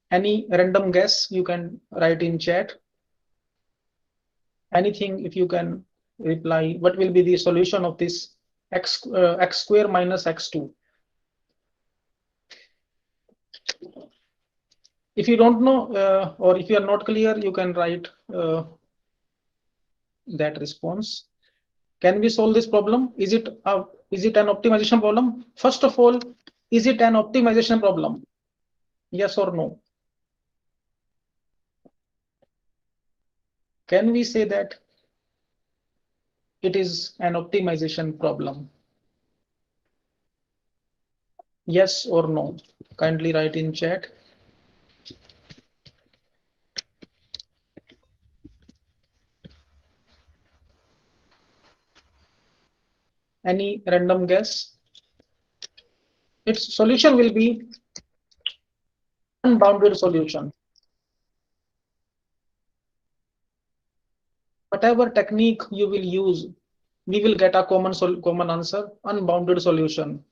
[SPEAKER 2] Any random guess you can write in chat. Anything, if you can reply, what will be the solution of this x square minus x2? If you don't know, or if you are not clear, you can write that response. Can we solve this problem? Is it an optimization problem? First of all, is it an optimization problem? Yes or no? Can we say that it is an optimization problem? Yes or no? Kindly write in chat. Any random guess? Its solution will be unbounded solution. Whatever technique you will use, we will get a common answer, unbounded solution,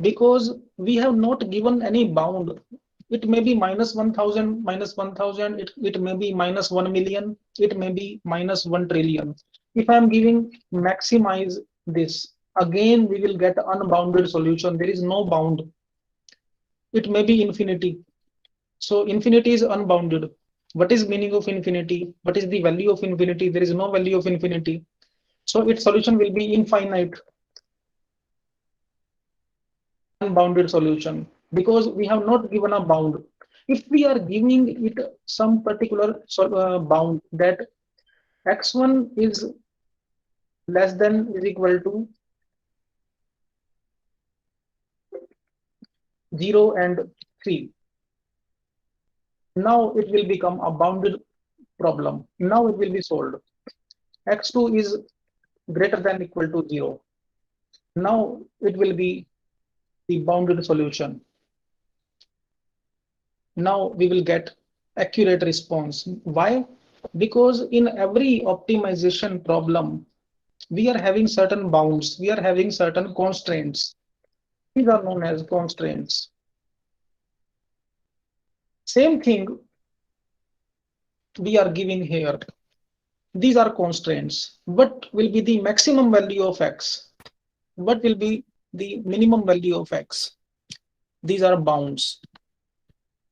[SPEAKER 2] because we have not given any bound. It may be minus 1000, it may be minus 1 million, it may be minus 1 trillion. If I'm giving maximize this, again we will get unbounded solution. There is no bound. It may be infinity. So infinity is unbounded. What is meaning of infinity? What is the value of infinity? There is no value of infinity. So its solution will be infinite, unbounded solution, because we have not given a bound. If we are giving it some particular bound, that x1 is less than is equal to 0 and 3. Now it will become a bounded problem. Now it will be solved. X2 is greater than equal to 0. Now it will be the bounded solution. Now we will get accurate response. Why? Because in every optimization problem, we are having certain bounds, we are having certain constraints. These are known as constraints. Same thing we are giving here. These are constraints. What will be the maximum value of x? What will be the minimum value of x? These are bounds.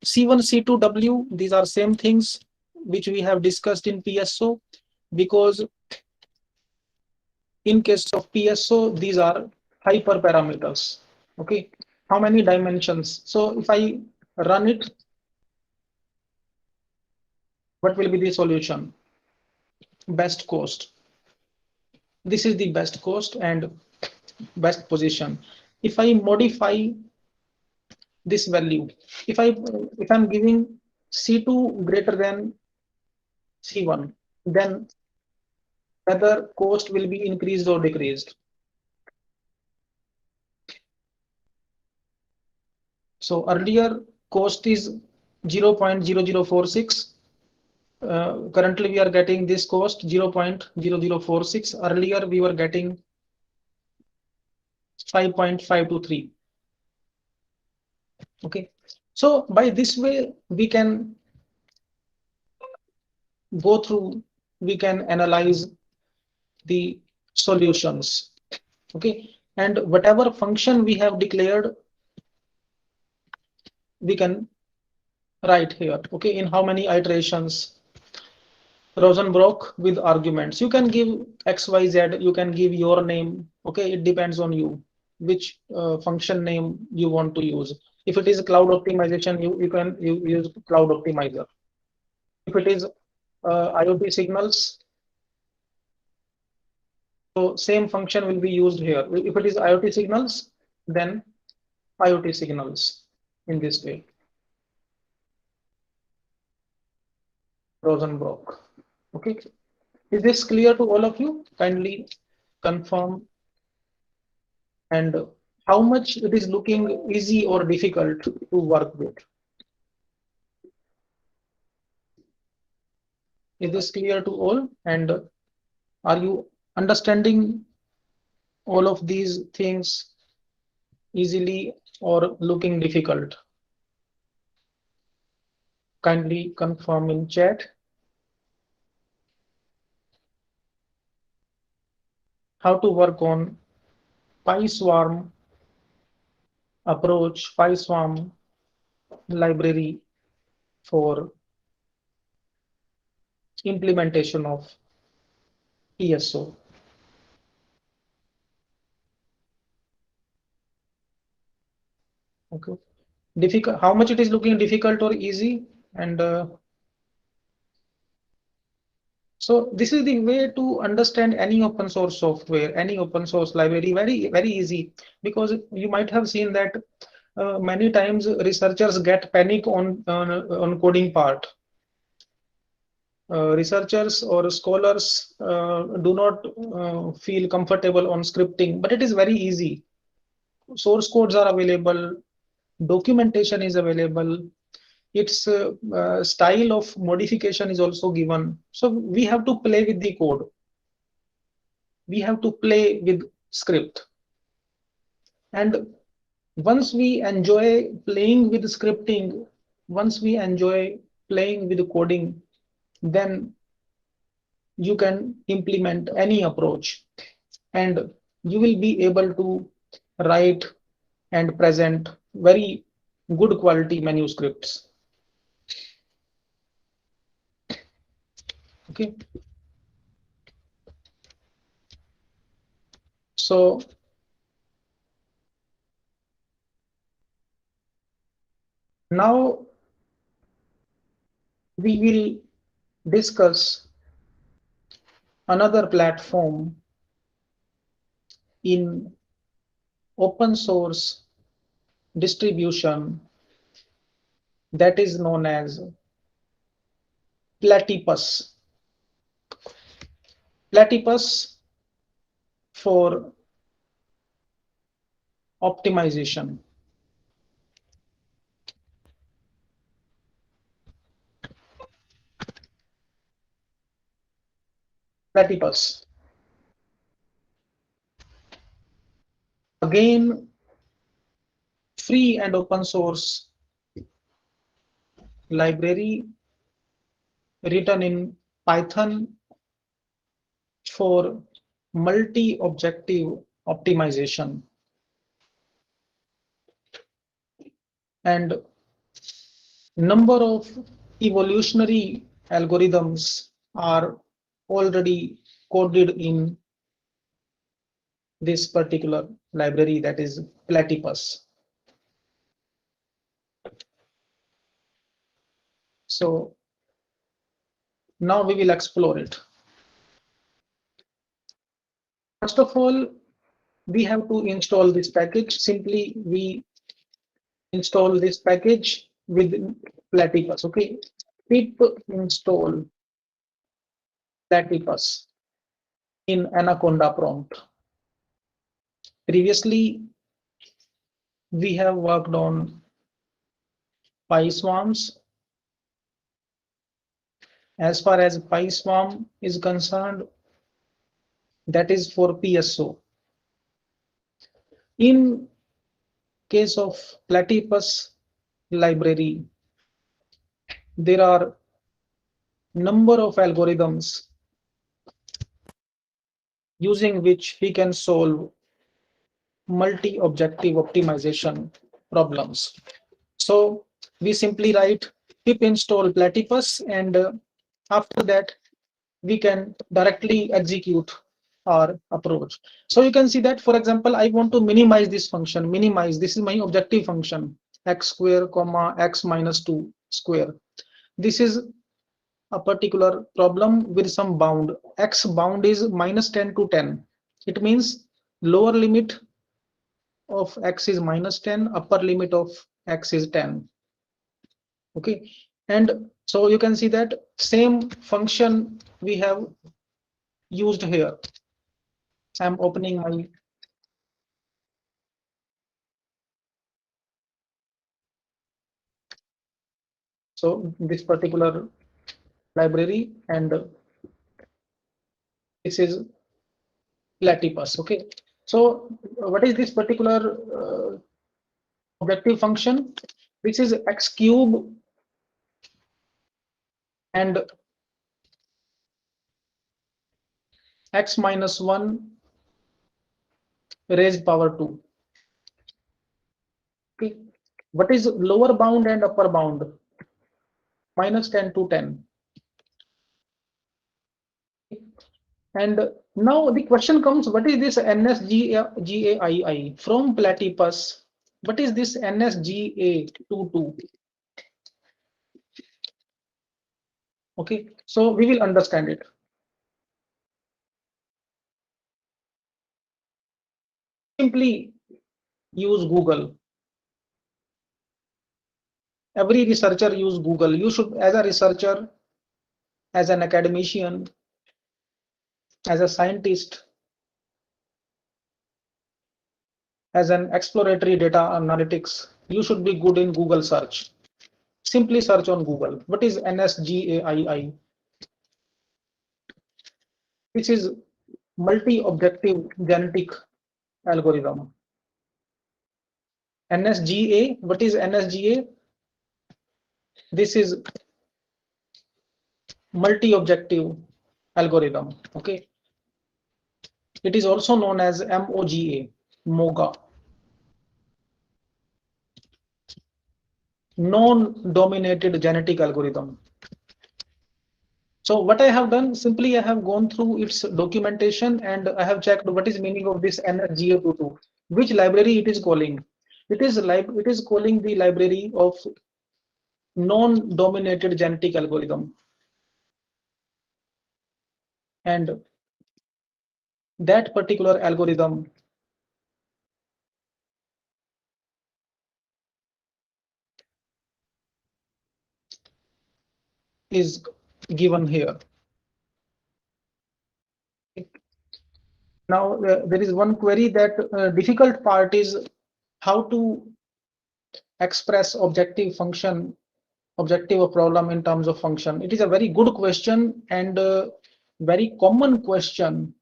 [SPEAKER 2] C1, C2, W, these are same things which we have discussed in PSO, because in case of PSO, these are hyperparameters. Okay, how many dimensions? So if I run it, what will be the solution? Best cost. this is the best cost and best position. If I modify this value, if I'm giving C2 greater than C1, then whether cost will be increased or decreased. So earlier cost is 0.0046. Currently we are getting this cost 0.0046. Earlier we were getting 5.523. Okay, so by this way we can go through, we can analyze the solutions. Okay, and whatever function we have declared, we can write here. Okay, in how many iterations. Rosenbrock with arguments. You can give XYZ, you can give your name. Okay, it depends on you which function name you want to use. If it is cloud optimization, you can use cloud optimizer. If it is IoT signals, so same function will be used here. If it is IoT signals, then IoT signals in this way. Rosenbrock. Okay, is this clear to all of you? Kindly confirm. And how much it is looking easy or difficult to work with. Is this clear to all? And are you understanding all of these things easily or looking difficult? Kindly confirm in chat. How to work on PySwarm approach, PySwarm library for implementation of ESO. Okay, difficult. How much it is looking difficult or easy? And so this is the way to understand any open source software, any open source library, very easy, because you might have seen that many times researchers get panic on coding part. Researchers or scholars do not feel comfortable on scripting, but it is very easy. Source codes are available, documentation is available, its style of modification is also given. So we have to play with the code. We have to play with script. And once we enjoy playing with scripting, once we enjoy playing with coding, then you can implement any approach and you will be able to write and present very good quality manuscripts. Okay. So now we will discuss another platform in open source distribution that is known as Platypus. Platypus for optimization. Platypus. Again, free and open source library written in Python for multi-objective optimization. And number of evolutionary algorithms are already coded in this particular library, that is Platypus. So now we will explore it. First of all, we have to install this package. Simply we install this package with Platypus. Okay, pip install Platypus in Anaconda prompt. Previously, we have worked on PySwarms. As far as PySwarm is concerned, that is for PSO. In case of Platypus library, there are number of algorithms using which we can solve multi-objective optimization problems. So we simply write pip install Platypus, and after that we can directly execute our approach. So you can see that, for example, I want to minimize this function. Minimize, this is my objective function, x square comma x minus 2 square. This is a particular problem with some bound. X bound is minus 10 to 10. It means lower limit of x is minus 10, upper limit of x is 10. Okay, and so you can see that same function we have used here. I'm opening my this particular library, and this is Platypus. Okay, so what is this particular objective function? This is x cube and x minus 1 raised power 2. Okay, what is lower bound and upper bound? Minus 10 to 10. And now the question comes, what is this NSGAII from Platypus? What is this NSGA22? Okay, so we will understand it. Simply use Google. Every researcher use Google. You should, as a researcher, as an academician, as a scientist, as an exploratory data analytics, you should be good in Google search. Simply search on Google. What is NSGAII? This is multi-objective genetic algorithm. NSGA, what is NSGA? This is multi-objective algorithm. Okay, it is also known as MOGA, MOGA, non-dominated genetic algorithm. So what I have done, simply I have gone through its documentation and I have checked what is meaning of this NSGA22, which library it is calling. It is calling the library of non-dominated genetic algorithm, and that particular algorithm is given here. Now there is one query that difficult part is how to express objective function, objective of problem in terms of function. It is a very good question and very common question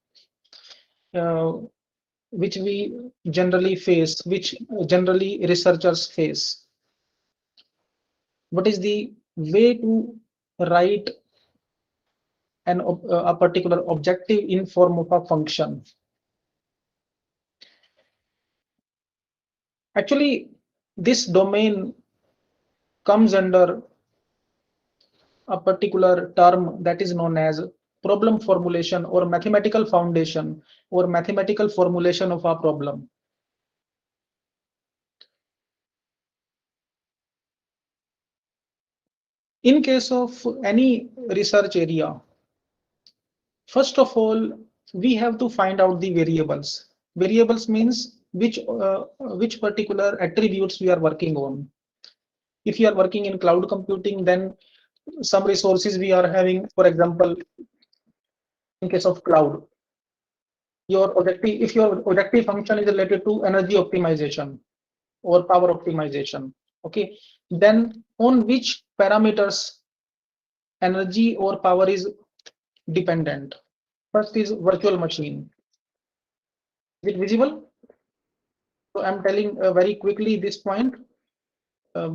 [SPEAKER 2] which we generally face, which generally researchers face. What is the way to write a particular objective in form of a function? Actually, this domain comes under a particular term that is known as problem formulation or mathematical foundation or mathematical formulation of a problem. In case of any research area, first of all, we have to find out the variables. Variables means which particular attributes we are working on. If you are working in cloud computing, then some resources we are having, for example, in case of cloud, if your objective function is related to energy optimization or power optimization, okay, then on which parameters energy or power is dependent? First is virtual machine. Is it visible? So I'm telling very quickly this point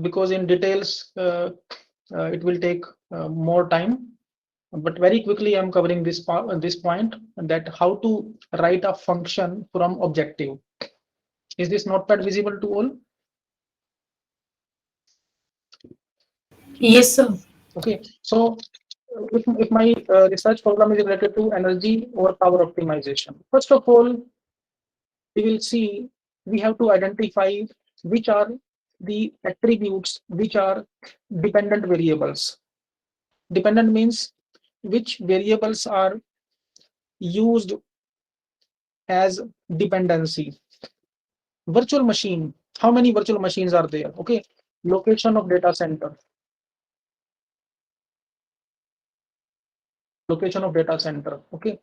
[SPEAKER 2] because in details it will take more time. But very quickly I'm covering this point, that how to write a function from objective. Is this notepad visible to all?
[SPEAKER 4] Yes, sir.
[SPEAKER 2] Okay, so if my research problem is related to energy or power optimization, first of all, we will see we have to identify which are the attributes which are dependent variables. Dependent means which variables are used as dependency. Virtual machine, how many virtual machines are there? Okay, location of data center. Location of data center. Okay,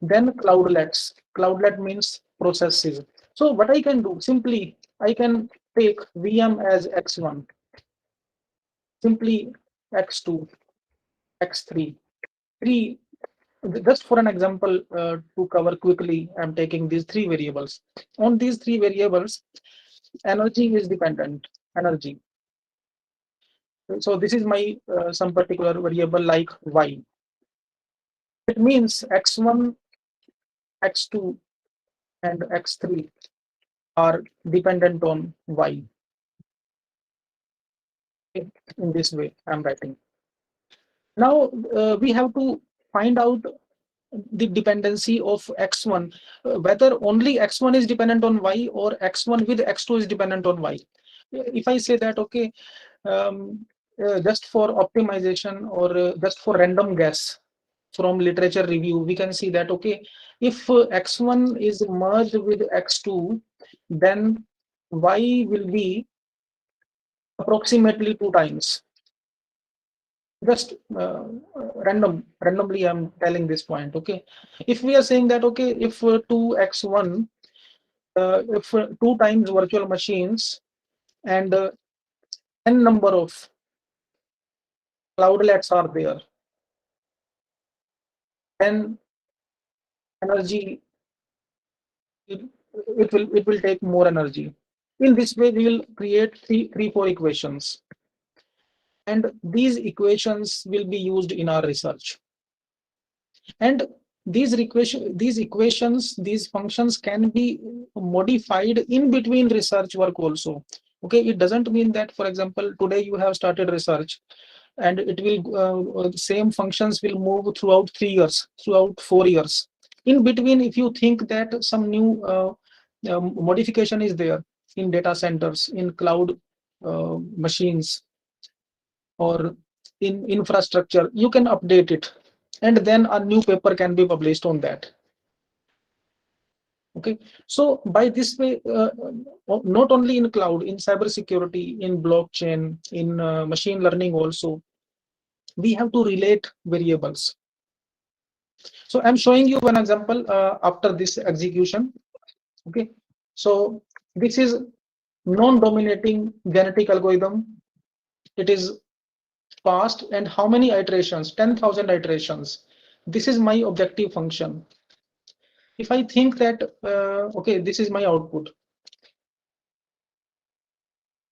[SPEAKER 2] then cloudlets. Cloudlet means processes. So what I can do, simply I can take VM as x1, simply x2, x3, 3. Just for an example, to cover quickly, I'm taking these three variables. On these three variables, energy is dependent. Energy. So this is my some particular variable like y. It means x1, x2, and x3 are dependent on y. In this way, I'm writing. Now we have to find out the dependency of x1, whether only x1 is dependent on y or x1 with x2 is dependent on y. If I say that, okay, just for optimization or just for random guess from literature review, we can see that, okay, if x1 is merged with x2, then y will be approximately 2 times. Just randomly I'm telling this point. Okay, if we are saying that, okay, if 2x1 if 2 times virtual machines and n number of cloudlets are there, then energy it will take more energy. In this way we will create four equations, and these equations will be used in our research. And these equations, these functions can be modified in between research work also. Okay, it doesn't mean that, for example, today you have started research and it will same functions will move throughout 3 years, throughout 4 years. In between, if you think that some new modification is there in data centers, in cloud machines, or in infrastructure, you can update it, and then a new paper can be published on that. Okay, so by this way, not only in cloud, in cybersecurity, in blockchain, in machine learning also, we have to relate variables. So I'm showing you one example after this execution. Okay, so this is non-dominating genetic algorithm. It is fast, and how many iterations? 10,000 iterations. This is my objective function. If I think that, okay, this is my output.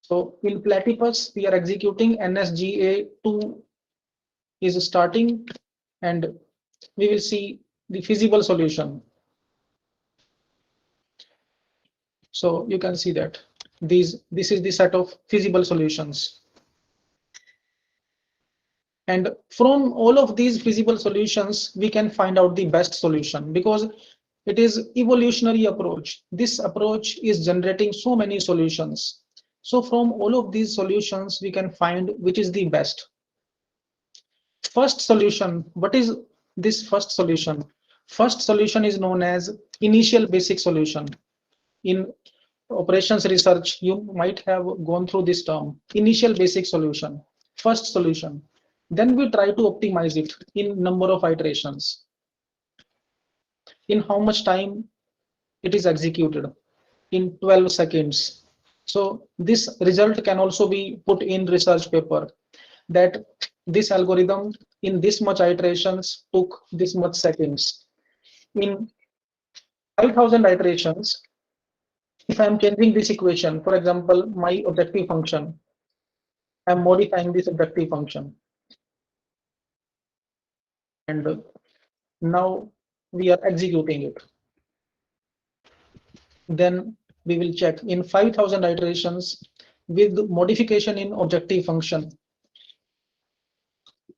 [SPEAKER 2] So in Platypus, we are executing NSGA2 is starting, and we will see the feasible solution. So you can see that this is the set of feasible solutions. And from all of these feasible solutions, we can find out the best solution, because it is evolutionary approach. This approach is generating so many solutions. So from all of these solutions, we can find which is the best. First solution, what is this first solution? First solution is known as initial basic solution. In operations research, you might have gone through this term, initial basic solution, first solution. Then we try to optimize it in number of iterations, in how much time it is executed, in 12 seconds. So this result can also be put in research paper, that this algorithm in this much iterations took this much seconds. In 5,000 iterations, if I'm changing this equation, for example, my objective function, I'm modifying this objective function. And now we are executing it. Then we will check in 5,000 iterations with modification in objective function,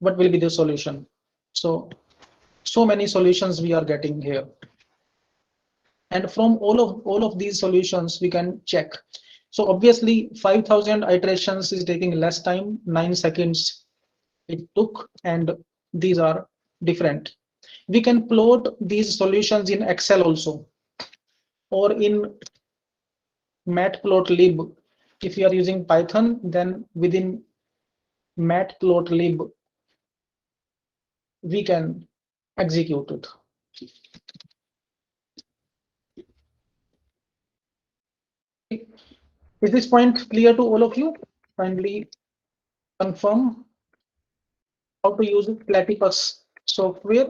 [SPEAKER 2] what will be the solution. So many solutions we are getting here. And from all of these solutions, we can check. So obviously 5,000 iterations is taking less time, 9 seconds it took, and these are different. We can plot these solutions in Excel also, or in matplotlib. If you are using Python, then within matplotlib, we can execute it. Is this point clear to all of you? Kindly confirm how to use Platypus software.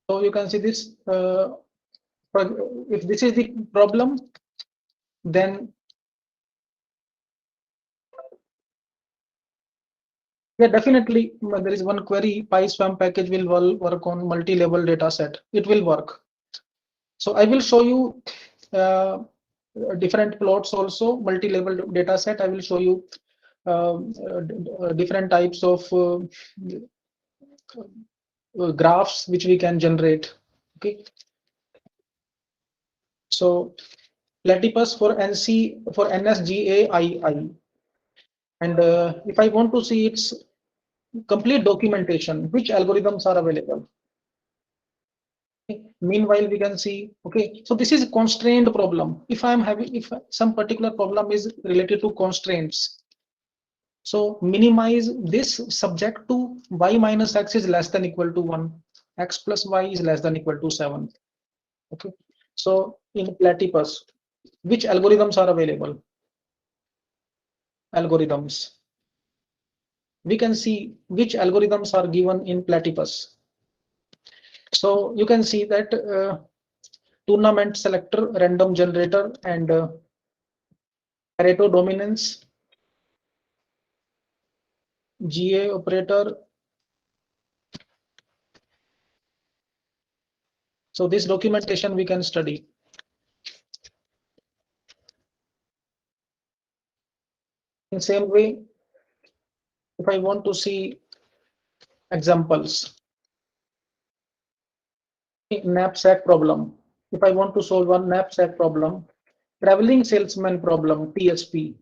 [SPEAKER 2] So you can see this. If this is the problem, then yeah, definitely there is one query. PySwamp package will work on multi-level data set. It will work. So I will show you different plots also, multi-level data set. I will show you different types of graphs which we can generate. Okay. So Platypus for NSGAII. And if I want to see its complete documentation, which algorithms are available. Okay. Meanwhile, we can see, okay, so this is a constrained problem. If some particular problem is related to constraints, so minimize this subject to y minus x is less than equal to 1, x plus y is less than equal to 7. Okay, so in Platypus, which algorithms are available? Algorithms. We can see which algorithms are given in Platypus. So you can see that tournament selector, random generator, and Pareto dominance, GA operator. So this documentation we can study. In same way, if I want to see examples, knapsack problem. If I want to solve one knapsack problem, traveling salesman problem, TSP.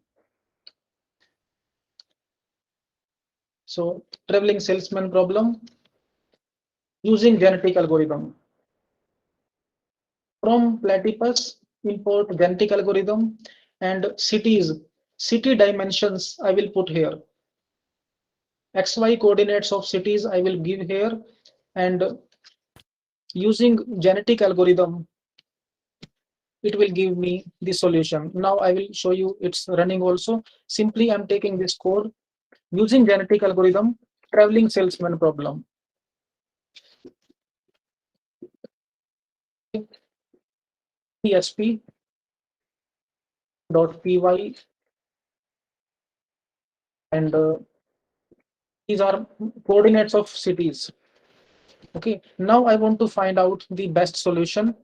[SPEAKER 2] So traveling salesman problem using genetic algorithm. From Platypus, import genetic algorithm and cities, city dimensions I will put here. XY coordinates of cities I will give here, and using genetic algorithm, it will give me the solution. Now I will show you it's running also. Simply I'm taking this code using genetic algorithm, traveling salesman problem. TSP.py, and these are coordinates of cities. Okay, now I want to find out the best solution.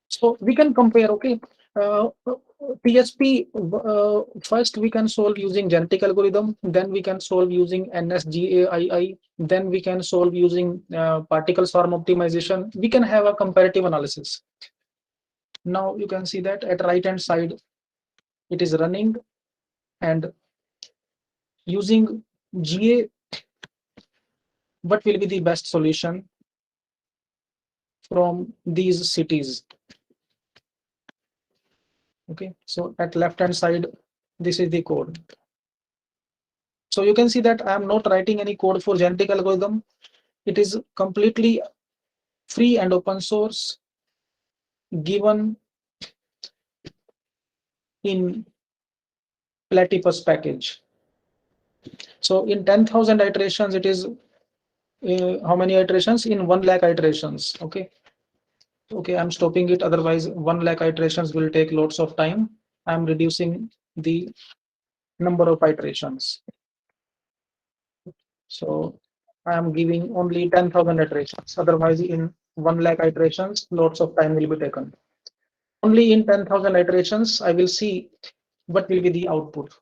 [SPEAKER 2] So we can compare, okay, TSP, first we can solve using genetic algorithm, then we can solve using NSGAII, then we can solve using particle swarm optimization. We can have a comparative analysis. Now you can see that at right hand side, it is running, and using GA, what will be the best solution? from these cities. Okay, so at left hand side, this is the code. So you can see that I am not writing any code for genetic algorithm. It is completely free and open source, given in Platypus package. So in 10,000 iterations, it is how many iterations? In 1 lakh iterations. Okay. Okay, I'm stopping it. Otherwise, 1 lakh iterations will take lots of time. I'm reducing the number of iterations. So I am giving only 10,000 iterations. Otherwise, in 1 lakh iterations, lots of time will be taken. Only in 10,000 iterations, I will see what will be the output.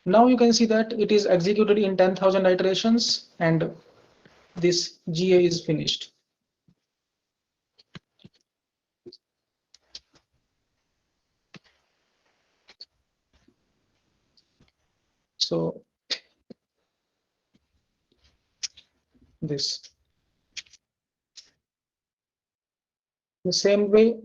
[SPEAKER 2] Now you can see that it is executed in 10,000 iterations and this GA is finished. So this. The same way,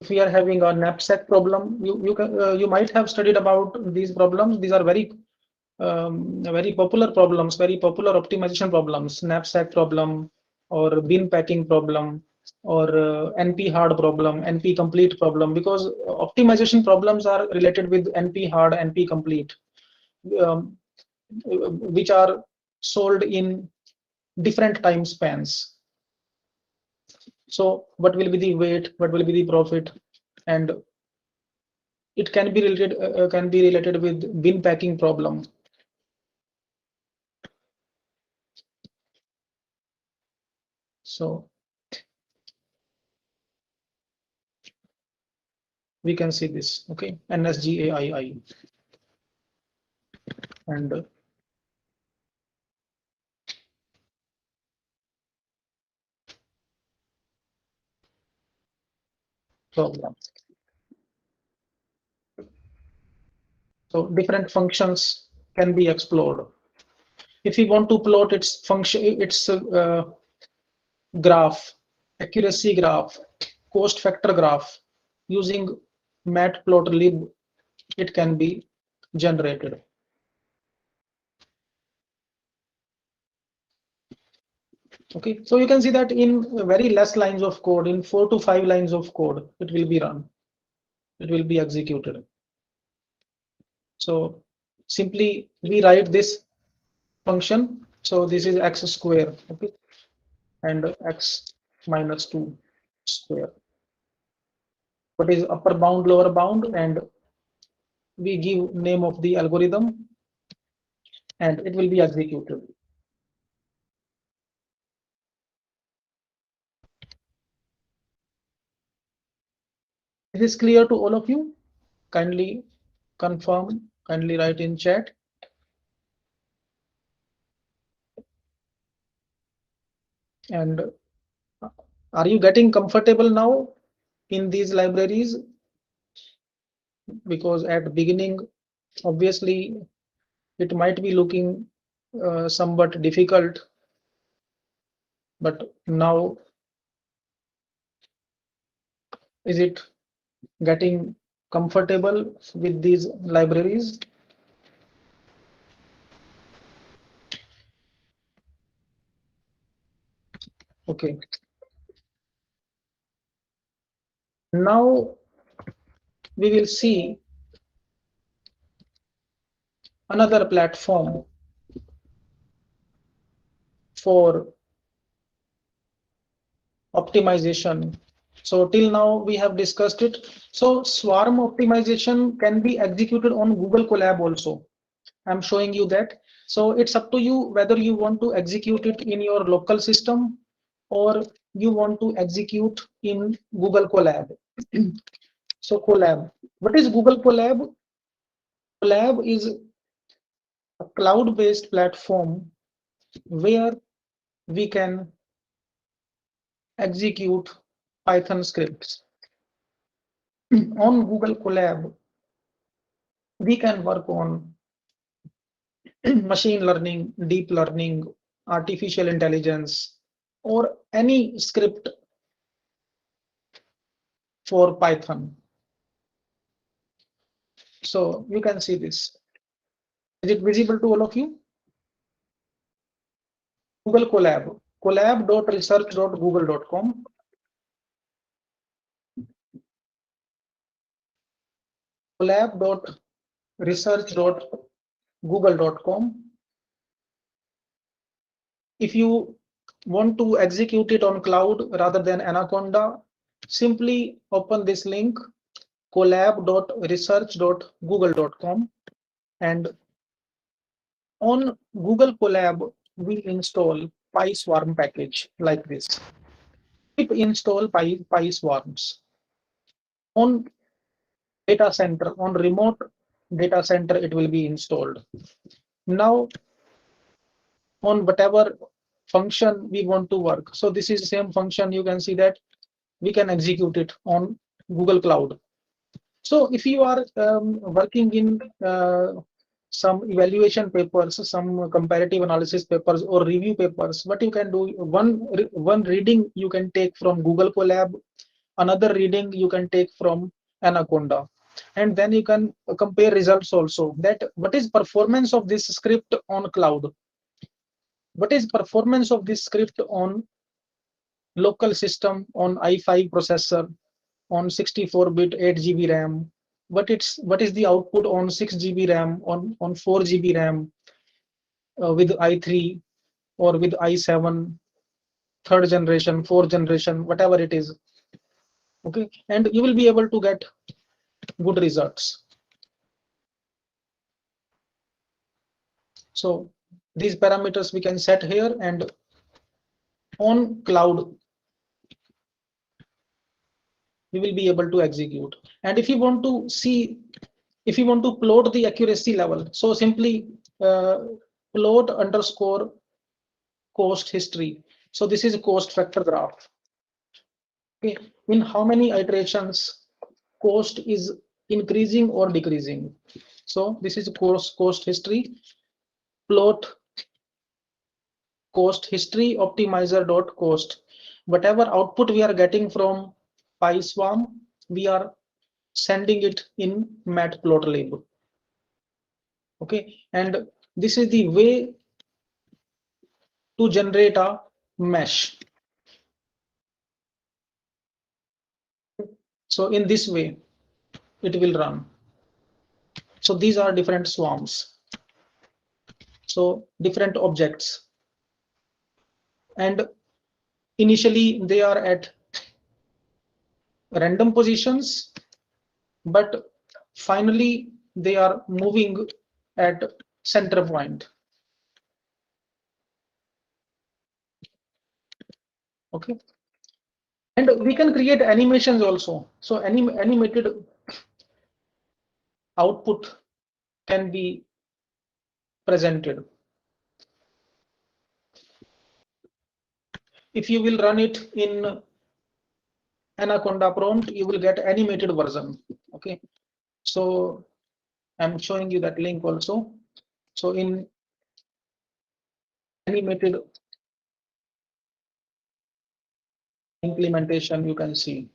[SPEAKER 2] if we are having a knapsack problem, you might have studied about these problems. These are very popular problems, very popular optimization problems, knapsack problem or bin packing problem or NP hard problem, NP complete problem, because optimization problems are related with NP hard, NP complete, which are solved in different time spans. So what will be the weight, what will be the profit, and it can be related with bin packing problem. So we can see this, okay, NSGAII and problem. So different functions can be explored. If we want to plot its function, its graph, accuracy graph, cost factor graph, using matplotlib, it can be generated. Okay, so you can see that in very less lines of code, in 4 to 5 lines of code, it will be run, it will be executed. So simply we write this function. So this is x square, okay, and x minus 2 square. What is upper bound, lower bound, and we give name of the algorithm, and it will be executed. Is this clear to all of you? Kindly confirm, kindly write in chat. And are you getting comfortable now in these libraries? Because at the beginning, obviously, it might be looking somewhat difficult, but now is it getting comfortable with these libraries? Okay. Now we will see another platform for optimization. So till now we have discussed it. So swarm optimization can be executed on Google Colab also. I'm showing you that. So it's up to you whether you want to execute it in your local system or you want to execute in Google Colab. So Colab, what is Google Colab? Colab is a cloud-based platform where we can execute Python scripts. On Google Colab, we can work on machine learning, deep learning, artificial intelligence, or any script for Python. So you can see this. Is it visible to all of you? Google Colab, colab.research.google.com. colab.research.google.com. If you want to execute it on cloud rather than Anaconda, simply open this link, colab.research.google.com, and on Google Colab, we install PySwarm package like this. Pip install PySwarms. On data center, on remote data center, it will be installed. Now, on whatever function we want to work. So this is the same function. You can see that we can execute it on Google Cloud. So if you are working in some evaluation papers, some comparative analysis papers or review papers, what you can do, one reading you can take from Google Colab, another reading you can take from Anaconda, and then you can compare results also, that what is performance of this script on cloud, what is performance of this script on local system, on i5 processor, on 64-bit 8 GB RAM, what is the output on 6 GB RAM, on 4 GB RAM, with i3 or with i7, third generation, fourth generation, whatever it is. Okay, and you will be able to get good results. So these parameters we can set here, and on cloud we will be able to execute. And if you want to see, if you want to plot the accuracy level, so simply plot underscore cost history. So this is a cost vector graph. Okay, in how many iterations cost is increasing or decreasing. So this is cost history. Plot cost history optimizer.cost. Whatever output we are getting from PySwarm, we are sending it in matplotlib. Okay, and this is the way to generate a mesh. So in this way it will run. So these are different swarms, so different objects, and initially they are at random positions, but finally they are moving at center point. Okay, and we can create animations also. So animated output can be presented. If you will run it in Anaconda prompt, you will get animated version. Okay, so I'm showing you that link also. So in animated implementation, you can see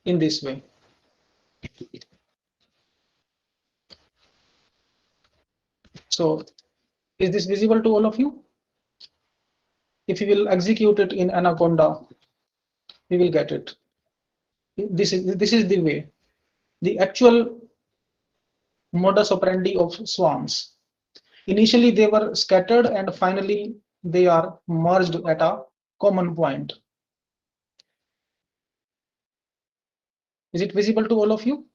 [SPEAKER 2] in this way. So is this visible to all of you? If you will execute it in Anaconda, you will get it. This is the way, the actual modus operandi of swarms. Initially they were scattered and finally they are merged at a common point. Is it visible to all of you?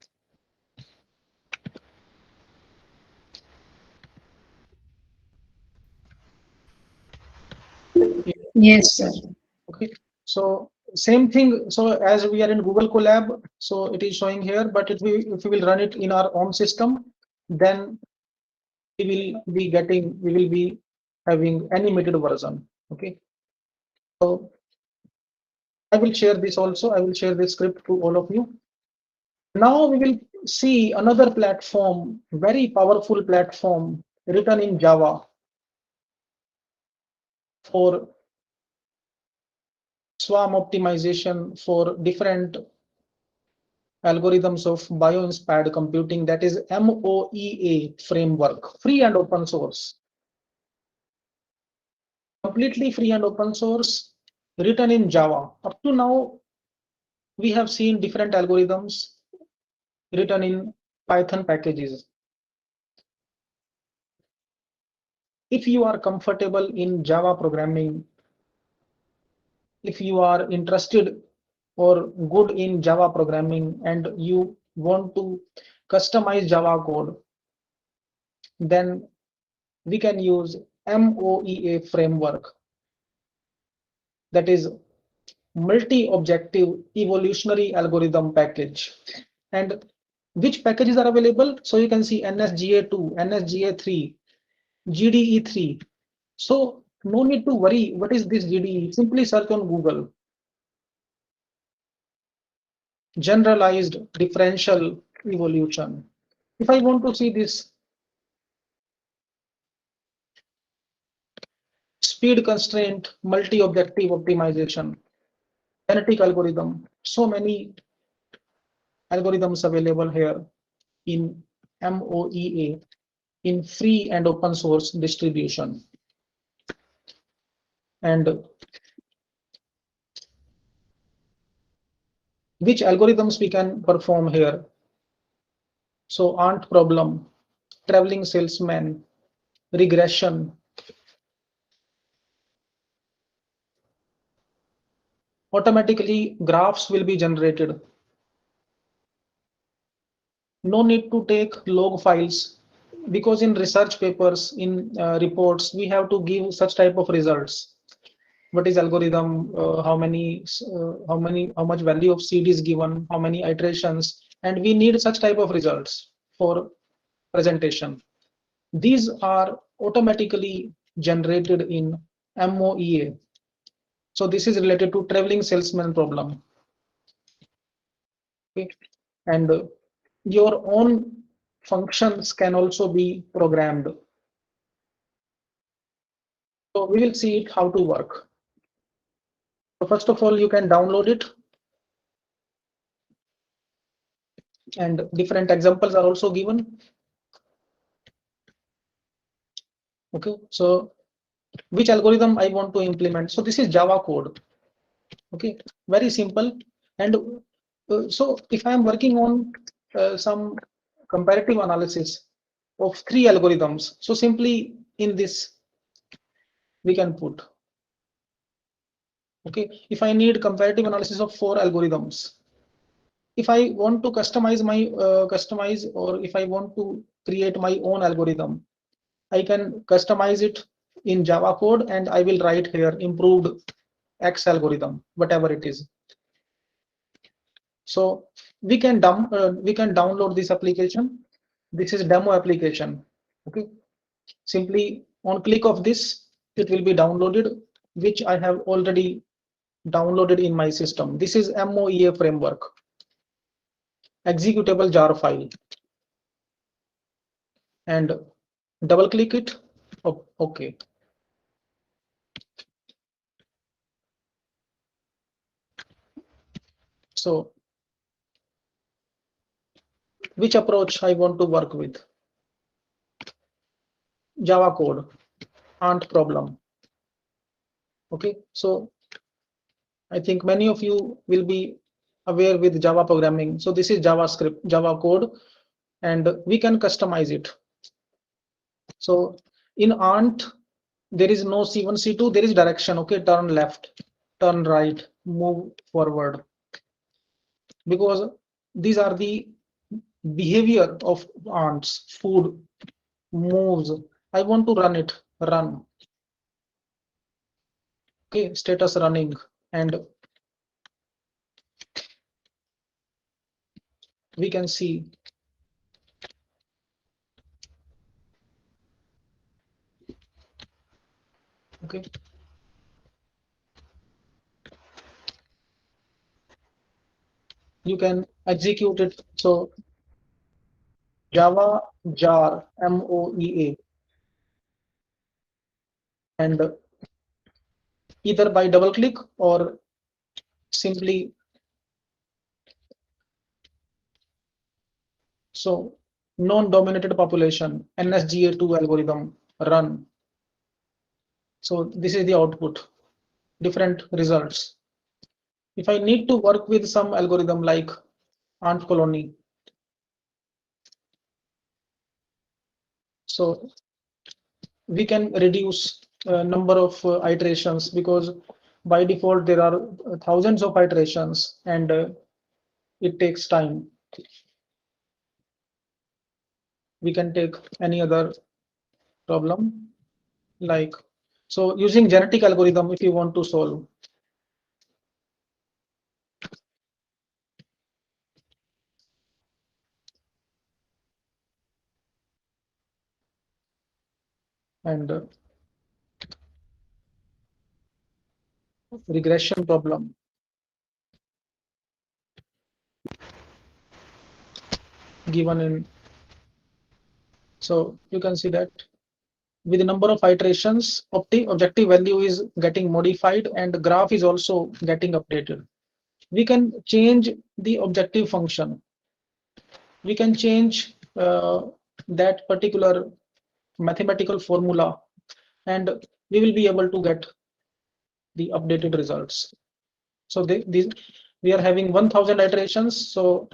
[SPEAKER 4] Yes, sir.
[SPEAKER 2] Okay, so same thing. So as we are in Google Colab, so it is showing here, but if we will run it in our own system, then we will be having animated version. Okay, so I will share this also. I will share this script to all of you. Now we will see another platform, very powerful platform written in Java for swarm optimization for different algorithms of bio-inspired computing, that is MOEA framework, free and open source. Completely free and open source, written in Java. Up to now, we have seen different algorithms written in Python packages. If you are comfortable in Java programming, if you are interested or good in Java programming and you want to customize Java code, then we can use MOEA framework, that is multi-objective evolutionary algorithm package. And which packages are available? So you can see NSGA2, NSGA3, GDE3. So no need to worry what is this GDE. Simply search on Google. Generalized differential evolution. If I want to see this speed constraint multi-objective optimization, genetic algorithm, so many algorithms available here in MOEA in free and open source distribution. And which algorithms we can perform here? So ant problem, traveling salesman, regression, automatically graphs will be generated. No need to take log files, because in research papers, in reports, we have to give such type of results. What is algorithm, how much value of seed is given, how many iterations, and we need such type of results for presentation. These are automatically generated in MOEA. So this is related to traveling salesman problem. Okay. And your own functions can also be programmed. So we will see it how to work. So first of all, you can download it. And different examples are also given. Okay, so which algorithm I want to implement? So this is Java code. Okay, very simple. And so if I am working on some comparative analysis of 3 algorithms, so simply in this we can put. Okay, if I need comparative analysis of 4 algorithms, if I want to customize or if I want to create my own algorithm, I can customize it in Java code and I will write here improved X algorithm, whatever it is. So we can download this application. This is demo application. Okay, simply on click of this, it will be downloaded, which I have already downloaded in my system. This is MOEA framework, executable jar file, and double click it. Oh, okay. So which approach I want to work with? Java code, ant problem. Okay, so I think many of you will be aware with Java programming. So this is JavaScript, Java code, and we can customize it. So in ant, there is no C1, C2, there is direction. Okay, turn left, turn right, move forward. Because these are the behavior of ants, food, moves. I want to run it, run. Okay, status running, and we can see okay. You can execute it. So Java jar, MOEA, and either by double click or simply so non-dominated population NSGA2 algorithm run. So this is the output, different results. If I need to work with some algorithm like ant colony, so we can reduce number of iterations, because by default there are thousands of iterations and it takes time. We can take any other problem, like, so using genetic algorithm if you want to solve. And regression problem. Given in, so you can see that with the number of iterations, objective value is getting modified and graph is also getting updated. We can change the objective function. We can change that particular mathematical formula, and we will be able to get the updated results. So we are having 1000 iterations. So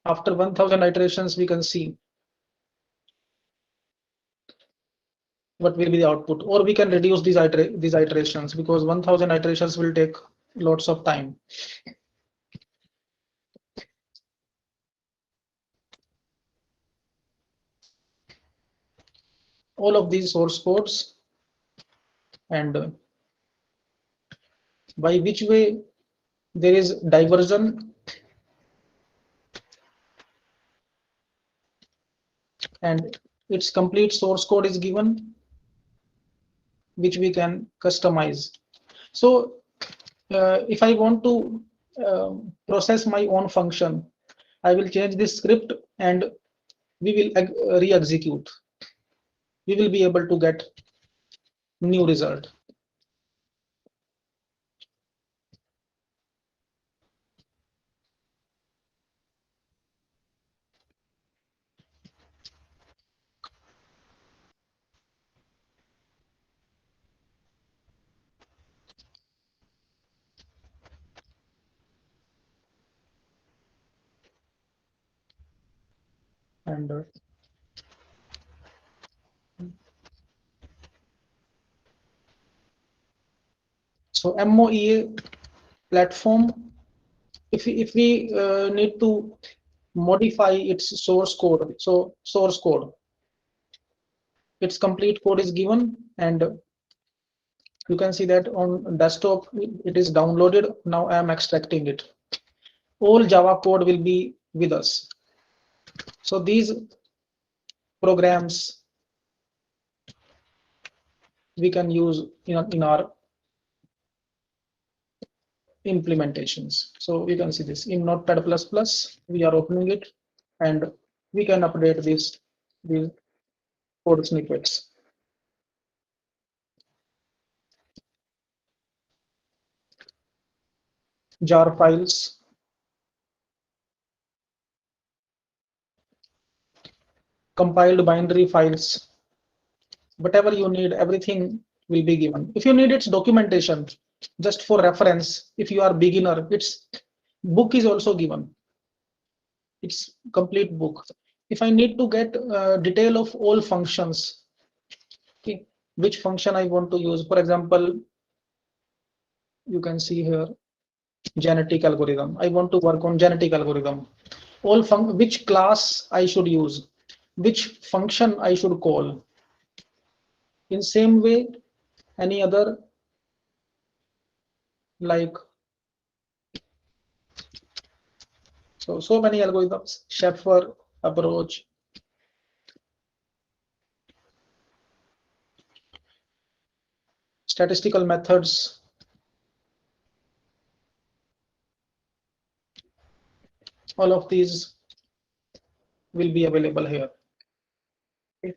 [SPEAKER 2] after 1000 iterations, we can see what will be the output, or we can reduce these iterations, because 1000 iterations will take lots of time. All of these source codes, and by which way there is diversion, and its complete source code is given, which we can customize. So if I want to process my own function, I will change this script and we will re-execute. We will be able to get new result. And so MOEA platform, if we need to modify its source code, so source code, its complete code is given, and you can see that on desktop it is downloaded. Now I am extracting it. All Java code will be with us. So these programs we can use in our implementations. So we can see this in Notepad++. We are opening it, and we can update these code snippets. Jar files, compiled binary files, whatever you need, everything will be given. If you need its documentation, just for reference, if you are beginner, its book is also given. It's complete book. If I need to get detail of all functions, okay, which function I want to use, for example, you can see here genetic algorithm. I want to work on genetic algorithm. All which class I should use, which function I should call. In same way, any other, like, so many algorithms, Sheffer approach, statistical methods, all of these will be available here. Okay.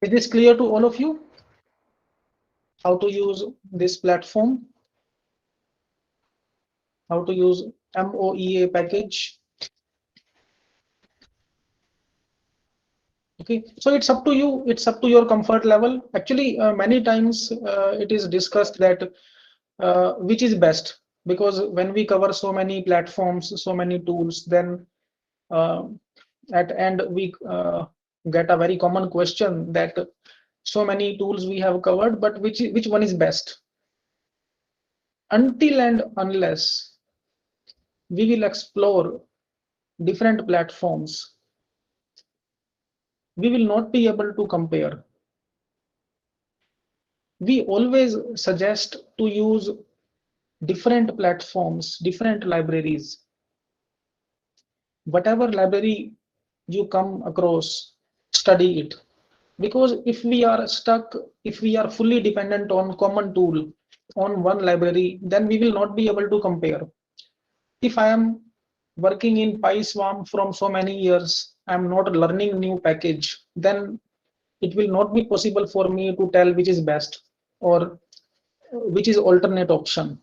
[SPEAKER 2] Is this clear to all of you? How to use this platform? How to use MOEA package? Okay, so it's up to you. It's up to your comfort level. Actually, many times it is discussed that which is best, because when we cover so many platforms, so many tools, then at end we get a very common question that so many tools we have covered, but which one is best? Until and unless we will explore different platforms, we will not be able to compare. We always suggest to use different platforms, different libraries. Whatever library you come across, study it. Because if we are stuck, if we are fully dependent on common tool, on one library, then we will not be able to compare. If I am working in PySwarm from so many years, I am not learning new package, then it will not be possible for me to tell which is best or which is alternate option.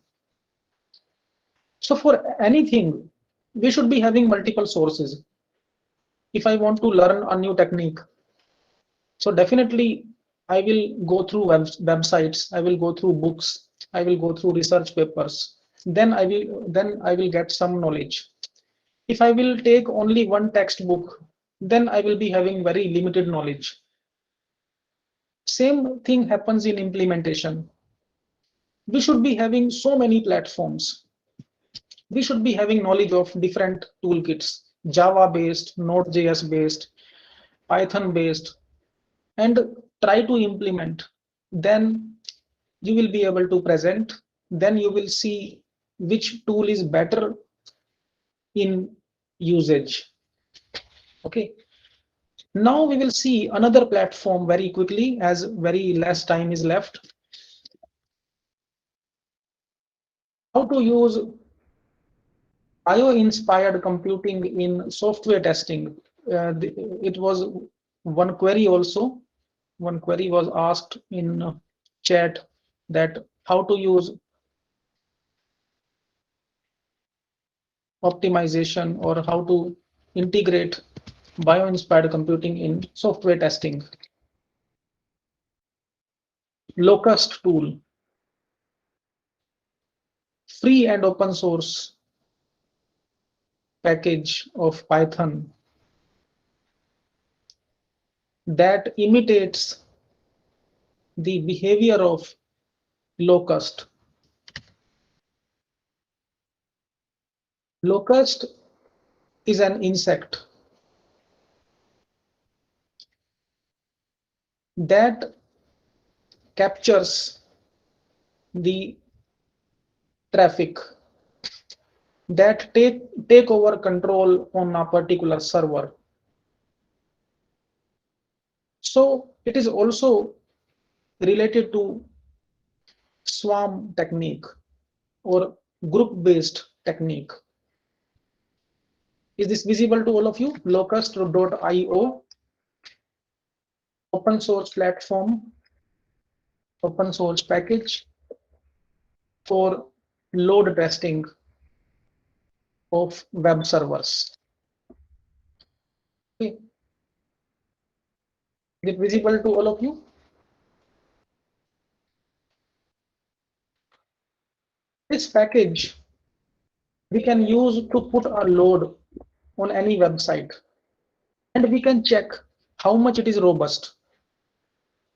[SPEAKER 2] So for anything, we should be having multiple sources. If I want to learn a new technique, so definitely I will go through websites, I will go through books, I will go through research papers. Then I will get some knowledge. If I will take only one textbook, then I will be having very limited knowledge. Same thing happens in implementation. We should be having so many platforms. We should be having knowledge of different toolkits, Java based, Node.js based, Python based, and try to implement. Then you will be able to present. Then you will see which tool is better in usage. Okay. Now we will see another platform very quickly, as very less time is left. How to use IO-inspired computing in software testing. It was one query also. One query was asked in chat that how to use optimization or how to integrate bio-inspired computing in software testing. Locust tool, free and open source package of Python that imitates the behavior of locust. Locust is an insect that captures the traffic, that take over control on a particular server. So it is also related to swarm technique or group-based technique. Is this visible to all of you? Locust.io, open source platform, open source package for load testing of web servers. Okay. Is it visible to all of you? This package we can use to put a load on any website, and we can check how much it is robust,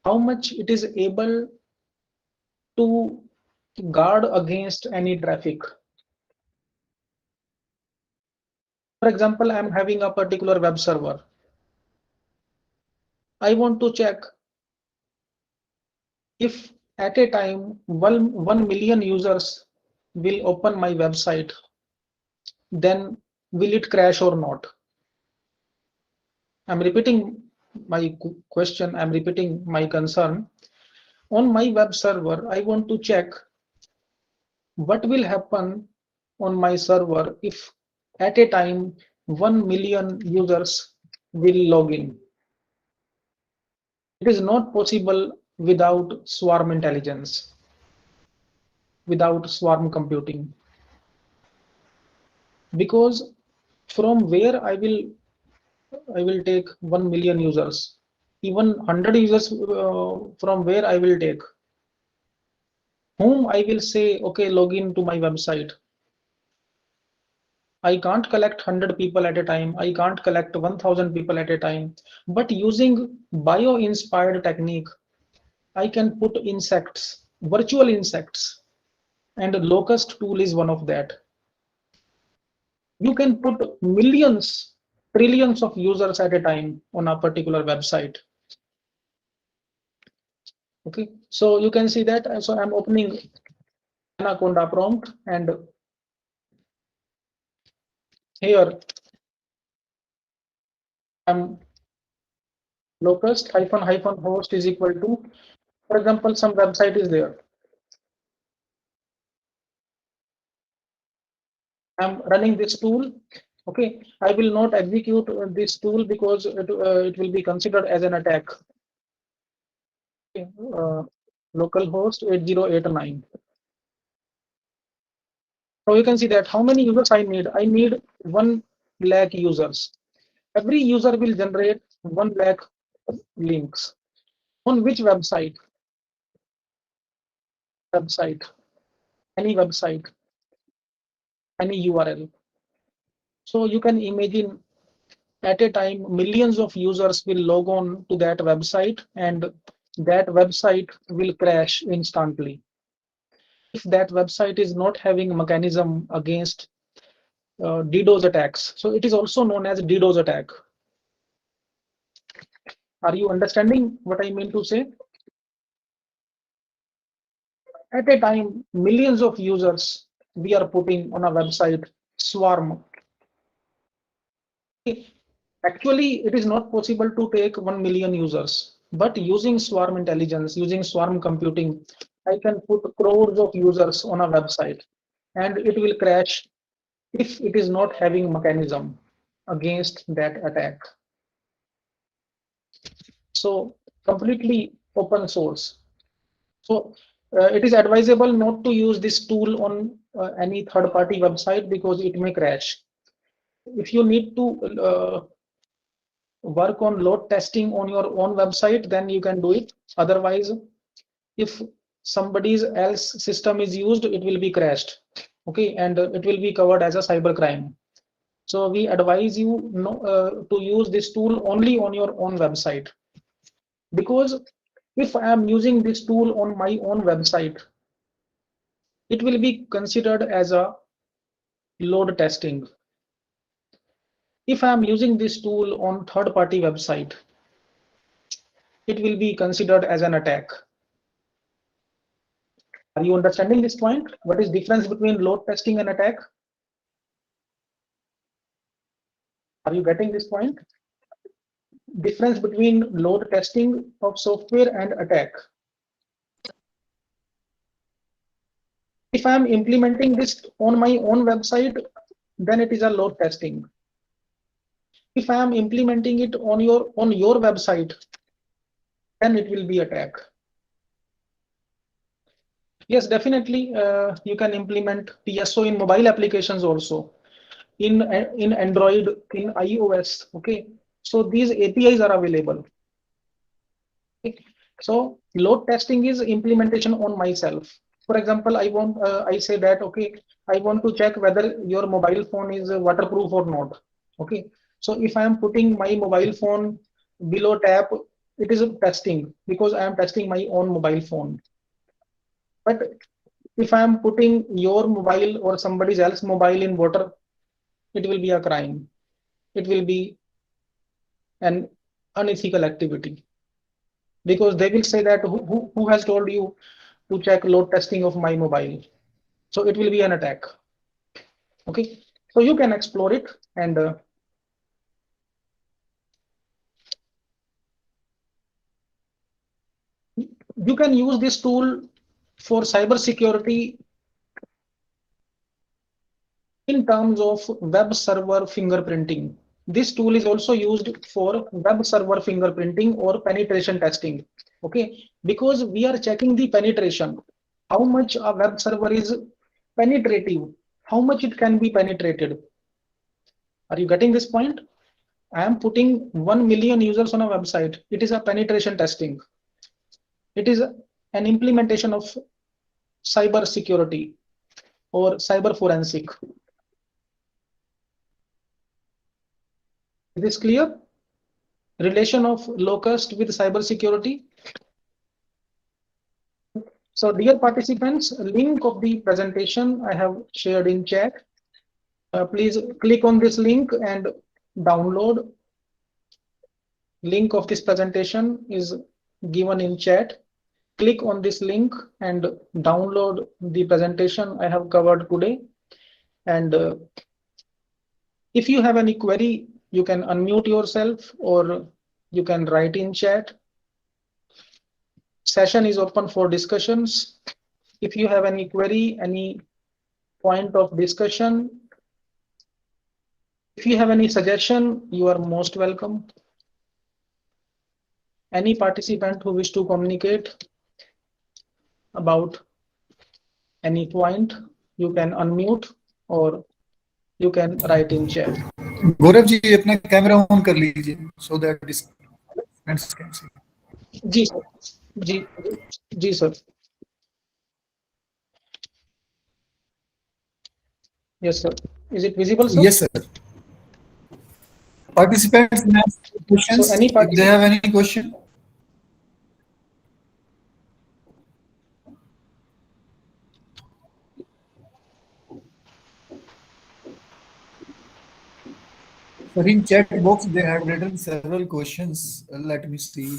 [SPEAKER 2] how much it is able to guard against any traffic. For example, I'm having a particular web server. I want to check if at a time 1 million users will open my website, then will it crash or not? I'm repeating my question, I'm repeating my concern. On my web server, I want to check what will happen on my server if at a time 1 million users will log in. It is not possible without swarm intelligence, without swarm computing. Because from where I will take 1 million users, even 100 users from where I will take, whom I will say, okay, log in to my website. I can't collect 100 people at a time. I can't collect 1000 people at a time. But using bio-inspired technique, I can put insects, virtual insects, and locust tool is one of that. You can put millions, trillions of users at a time on a particular website. Okay, so you can see that. So I'm opening Anaconda prompt, and here I'm locust hyphen host is equal to, for example, some website is there. I'm running this tool. Okay, I will not execute this tool because it will be considered as an attack. Okay, localhost 8089. So you can see that how many users I need. I need 1 lakh users. Every user will generate 1 lakh links. On which website? Any website, any URL. So you can imagine at a time, millions of users will log on to that website and that website will crash instantly. If that website is not having a mechanism against DDoS attacks, so it is also known as DDoS attack. Are you understanding what I mean to say? At a time, millions of users we are putting on a website, swarm. Actually, it is not possible to take 1 million users, but using swarm intelligence, using swarm computing, I can put crores of users on a website and it will crash if it is not having mechanism against that attack. So completely open source. So it is advisable not to use this tool on any third-party website because it may crash. If you need to work on load testing on your own website, then you can do it. Otherwise, if somebody's else system is used, it will be crashed. Okay, and it will be covered as a cyber crime. So we advise you to use this tool only on your own website, because if I am using this tool on my own website, it will be considered as a load testing. If I am using this tool on third-party website, it will be considered as an attack. Are you understanding this point? What is difference between load testing and attack? Are you getting this point? Difference between load testing of software and attack. If I am implementing this on my own website, then it is a load testing. If I am implementing it on your website, then it will be attack. Yes, definitely, you can implement TSO in mobile applications also, in Android, in iOS. Okay, so these APIs are available. Okay. So load testing is implementation on myself. For example, I say that, okay, I want to check whether your mobile phone is waterproof or not. Okay, so if I am putting my mobile phone below tap, it is a testing because I am testing my own mobile phone. But if I am putting your mobile or somebody else's mobile in water, it will be a crime. It will be an unethical activity, because they will say that who has told you to check load testing of my mobile? So it will be an attack. Okay, so you can explore it, and you can use this tool for cyber security in terms of web server fingerprinting. This tool is also used for web server fingerprinting or penetration testing. Okay, because we are checking the penetration, how much a web server is penetrative, how much it can be penetrated. Are you getting this point? I am putting 1 million users on a website. It is a penetration testing. It is an implementation of cyber security or cyber forensic. Is this clear? Relation of locust with cyber security. So dear participants, link of the presentation I have shared in chat. Please click on this link and download. Link of this presentation is given in chat. Click on this link and download the presentation I have covered today. And if you have any query, you can unmute yourself or you can write in chat. Session is open for discussions. If you have any query, any point of discussion, if you have any suggestion, you are most welcome. Any participant who wish to communicate about any point, you can unmute or you can write in chat.
[SPEAKER 1] Gaurav ji अपना camera on कर लीजिए so that participants can see.
[SPEAKER 2] जी sir, जी sir. Yes sir. Is it visible, sir?
[SPEAKER 1] Yes, sir. Participants may ask questions.
[SPEAKER 2] So any
[SPEAKER 1] If they have any question. So in chat box they have written several questions. Let me see.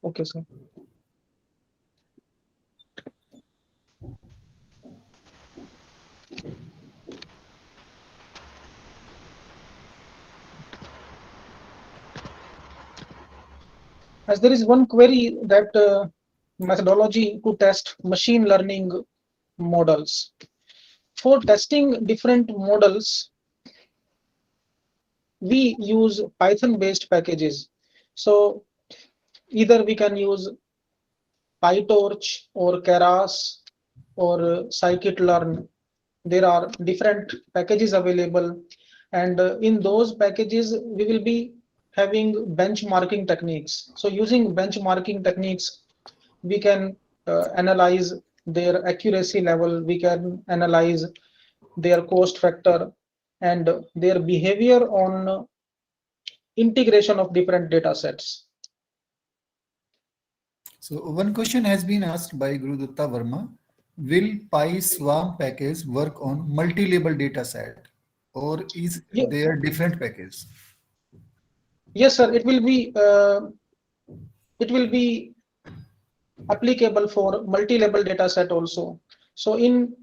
[SPEAKER 2] Okay, sir. As there is one query that methodology to test machine learning models. For testing different models, we use Python-based packages. So either we can use PyTorch or Keras or scikit-learn. There are different packages available, and in those packages we will be having benchmarking techniques. So using benchmarking techniques, we can analyze their accuracy level, we can analyze their cost factor and their behavior on integration of different data sets.
[SPEAKER 1] So one question has been asked by Gurudutta Verma. Will PySwarm package work on multi-label data set or is there different package?
[SPEAKER 2] Yes, sir. It will be applicable for multi-label data set also. So in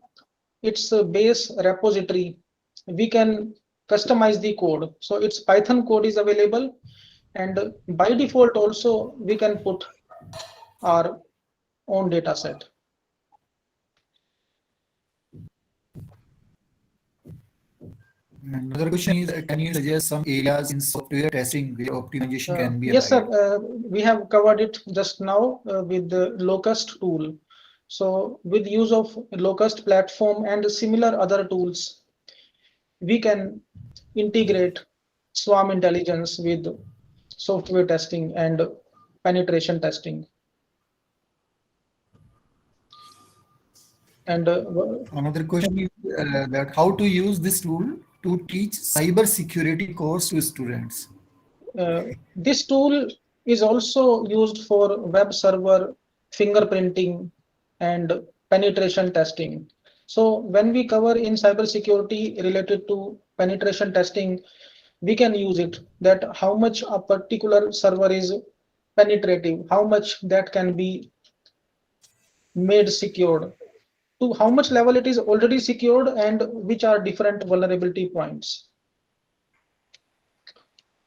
[SPEAKER 2] its base repository, we can customize the code. So its Python code is available, and by default also we can put our own data set.
[SPEAKER 1] Another question is, can you suggest some areas in software testing where optimization can be
[SPEAKER 2] yes,
[SPEAKER 1] applied?
[SPEAKER 2] sir. We have covered it just now with the Locust tool. So with use of Locust platform and similar other tools, we can integrate swarm intelligence with software testing and penetration testing. And
[SPEAKER 1] another question is that how to use this tool to teach cyber security course to students?
[SPEAKER 2] This tool is also used for web server fingerprinting and penetration testing. So when we cover in cybersecurity related to penetration testing, we can use it, that how much a particular server is penetrative, how much that can be made secured, to how much level it is already secured, and which are different vulnerability points.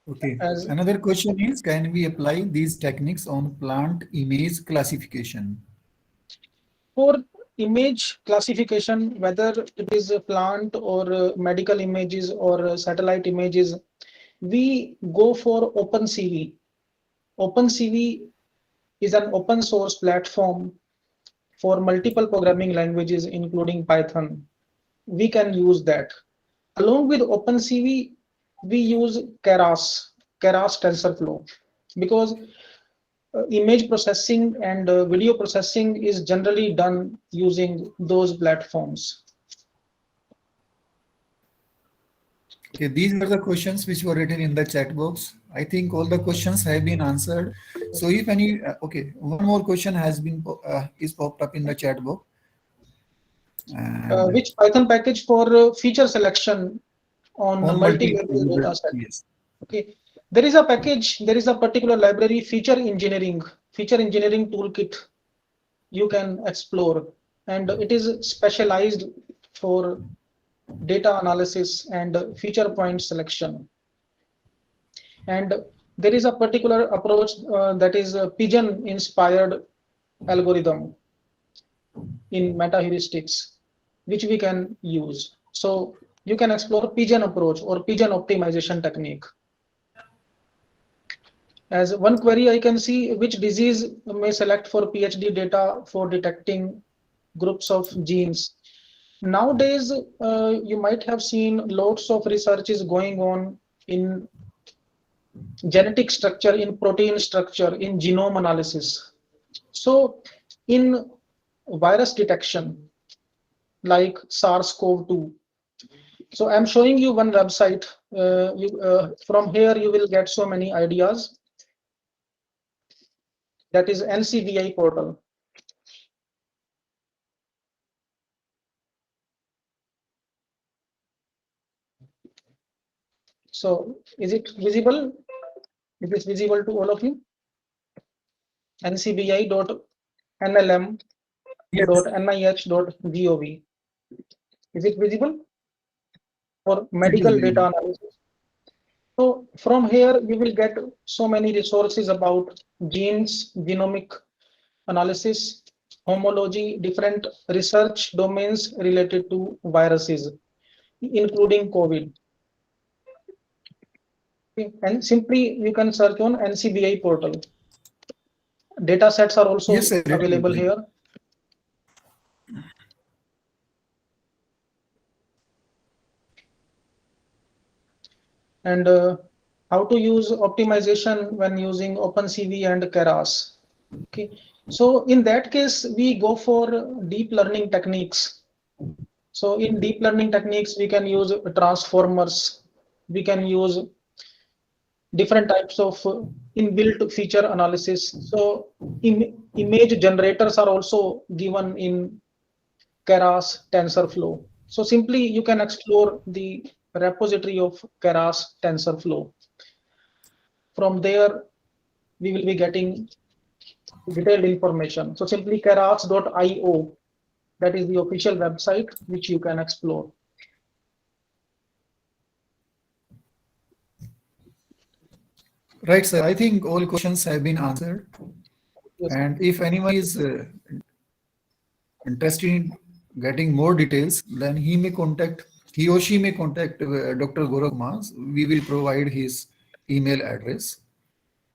[SPEAKER 1] Okay. Another question is, can we apply these techniques on plant image classification?
[SPEAKER 2] For image classification, whether it is a plant or medical images or satellite images, we go for OpenCV. OpenCV is an open source platform for multiple programming languages, including Python. We can use that. Along with OpenCV, we use Keras TensorFlow, because image processing and video processing is generally done using those platforms.
[SPEAKER 1] Okay, these are the questions which were written in the chat box. I think all the questions have been answered. So if any, okay, one more question has been is popped up in the chat box. And
[SPEAKER 2] Which Python package for feature selection on
[SPEAKER 1] on
[SPEAKER 2] multi-level data set?
[SPEAKER 1] yes.
[SPEAKER 2] Okay, there is a package, there is a particular library, feature engineering toolkit you can explore, and it is specialized for data analysis and feature point selection. And there is a particular approach that is a pigeon inspired algorithm in meta heuristics, which we can use. So you can explore pigeon approach or pigeon optimization technique. As one query, I can see which disease may select for PhD data for detecting groups of genes. Nowadays, you might have seen lots of research is going on in genetic structure, in protein structure, in genome analysis. So in virus detection, like SARS-CoV-2. So I'm showing you one website. From here, you will get so many ideas. That is NCBI portal. So is it visible? It is visible to all of you? ncbi.nlm.nih.gov. Is it visible? For medical data analysis. So from here, you will get so many resources about genes, genomic analysis, homology, different research domains related to viruses, including COVID. Okay. And simply you can search on NCBI portal. Data sets are also
[SPEAKER 1] Yes, sir.
[SPEAKER 2] available here. And how to use optimization when using OpenCV and Keras. Okay, so in that case, we go for deep learning techniques. So in deep learning techniques, we can use transformers, we can use different types of inbuilt feature analysis. So image generators are also given in Keras TensorFlow. So simply you can explore the repository of Keras TensorFlow. From there, we will be getting detailed information. So simply keras.io, that is the official website which you can explore.
[SPEAKER 1] Right, sir. I think all questions have been answered.
[SPEAKER 2] Yes.
[SPEAKER 1] And if anyone is interested in getting more details, then he or she may contact Dr. Gaurav Kumar. We will provide his email address.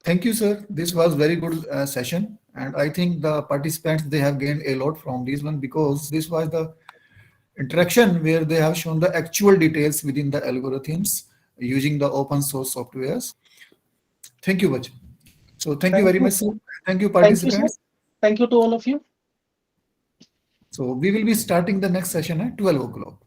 [SPEAKER 1] Thank you, sir. This was very good session. And I think the participants, they have gained a lot from this one, because this was the interaction where they have shown the actual details within the algorithms using the open source softwares. Thank you, Bach. So thank you very much, sir. Thank you, participants.
[SPEAKER 2] Thank you to all of you.
[SPEAKER 1] So we will be starting the next session at 12 o'clock.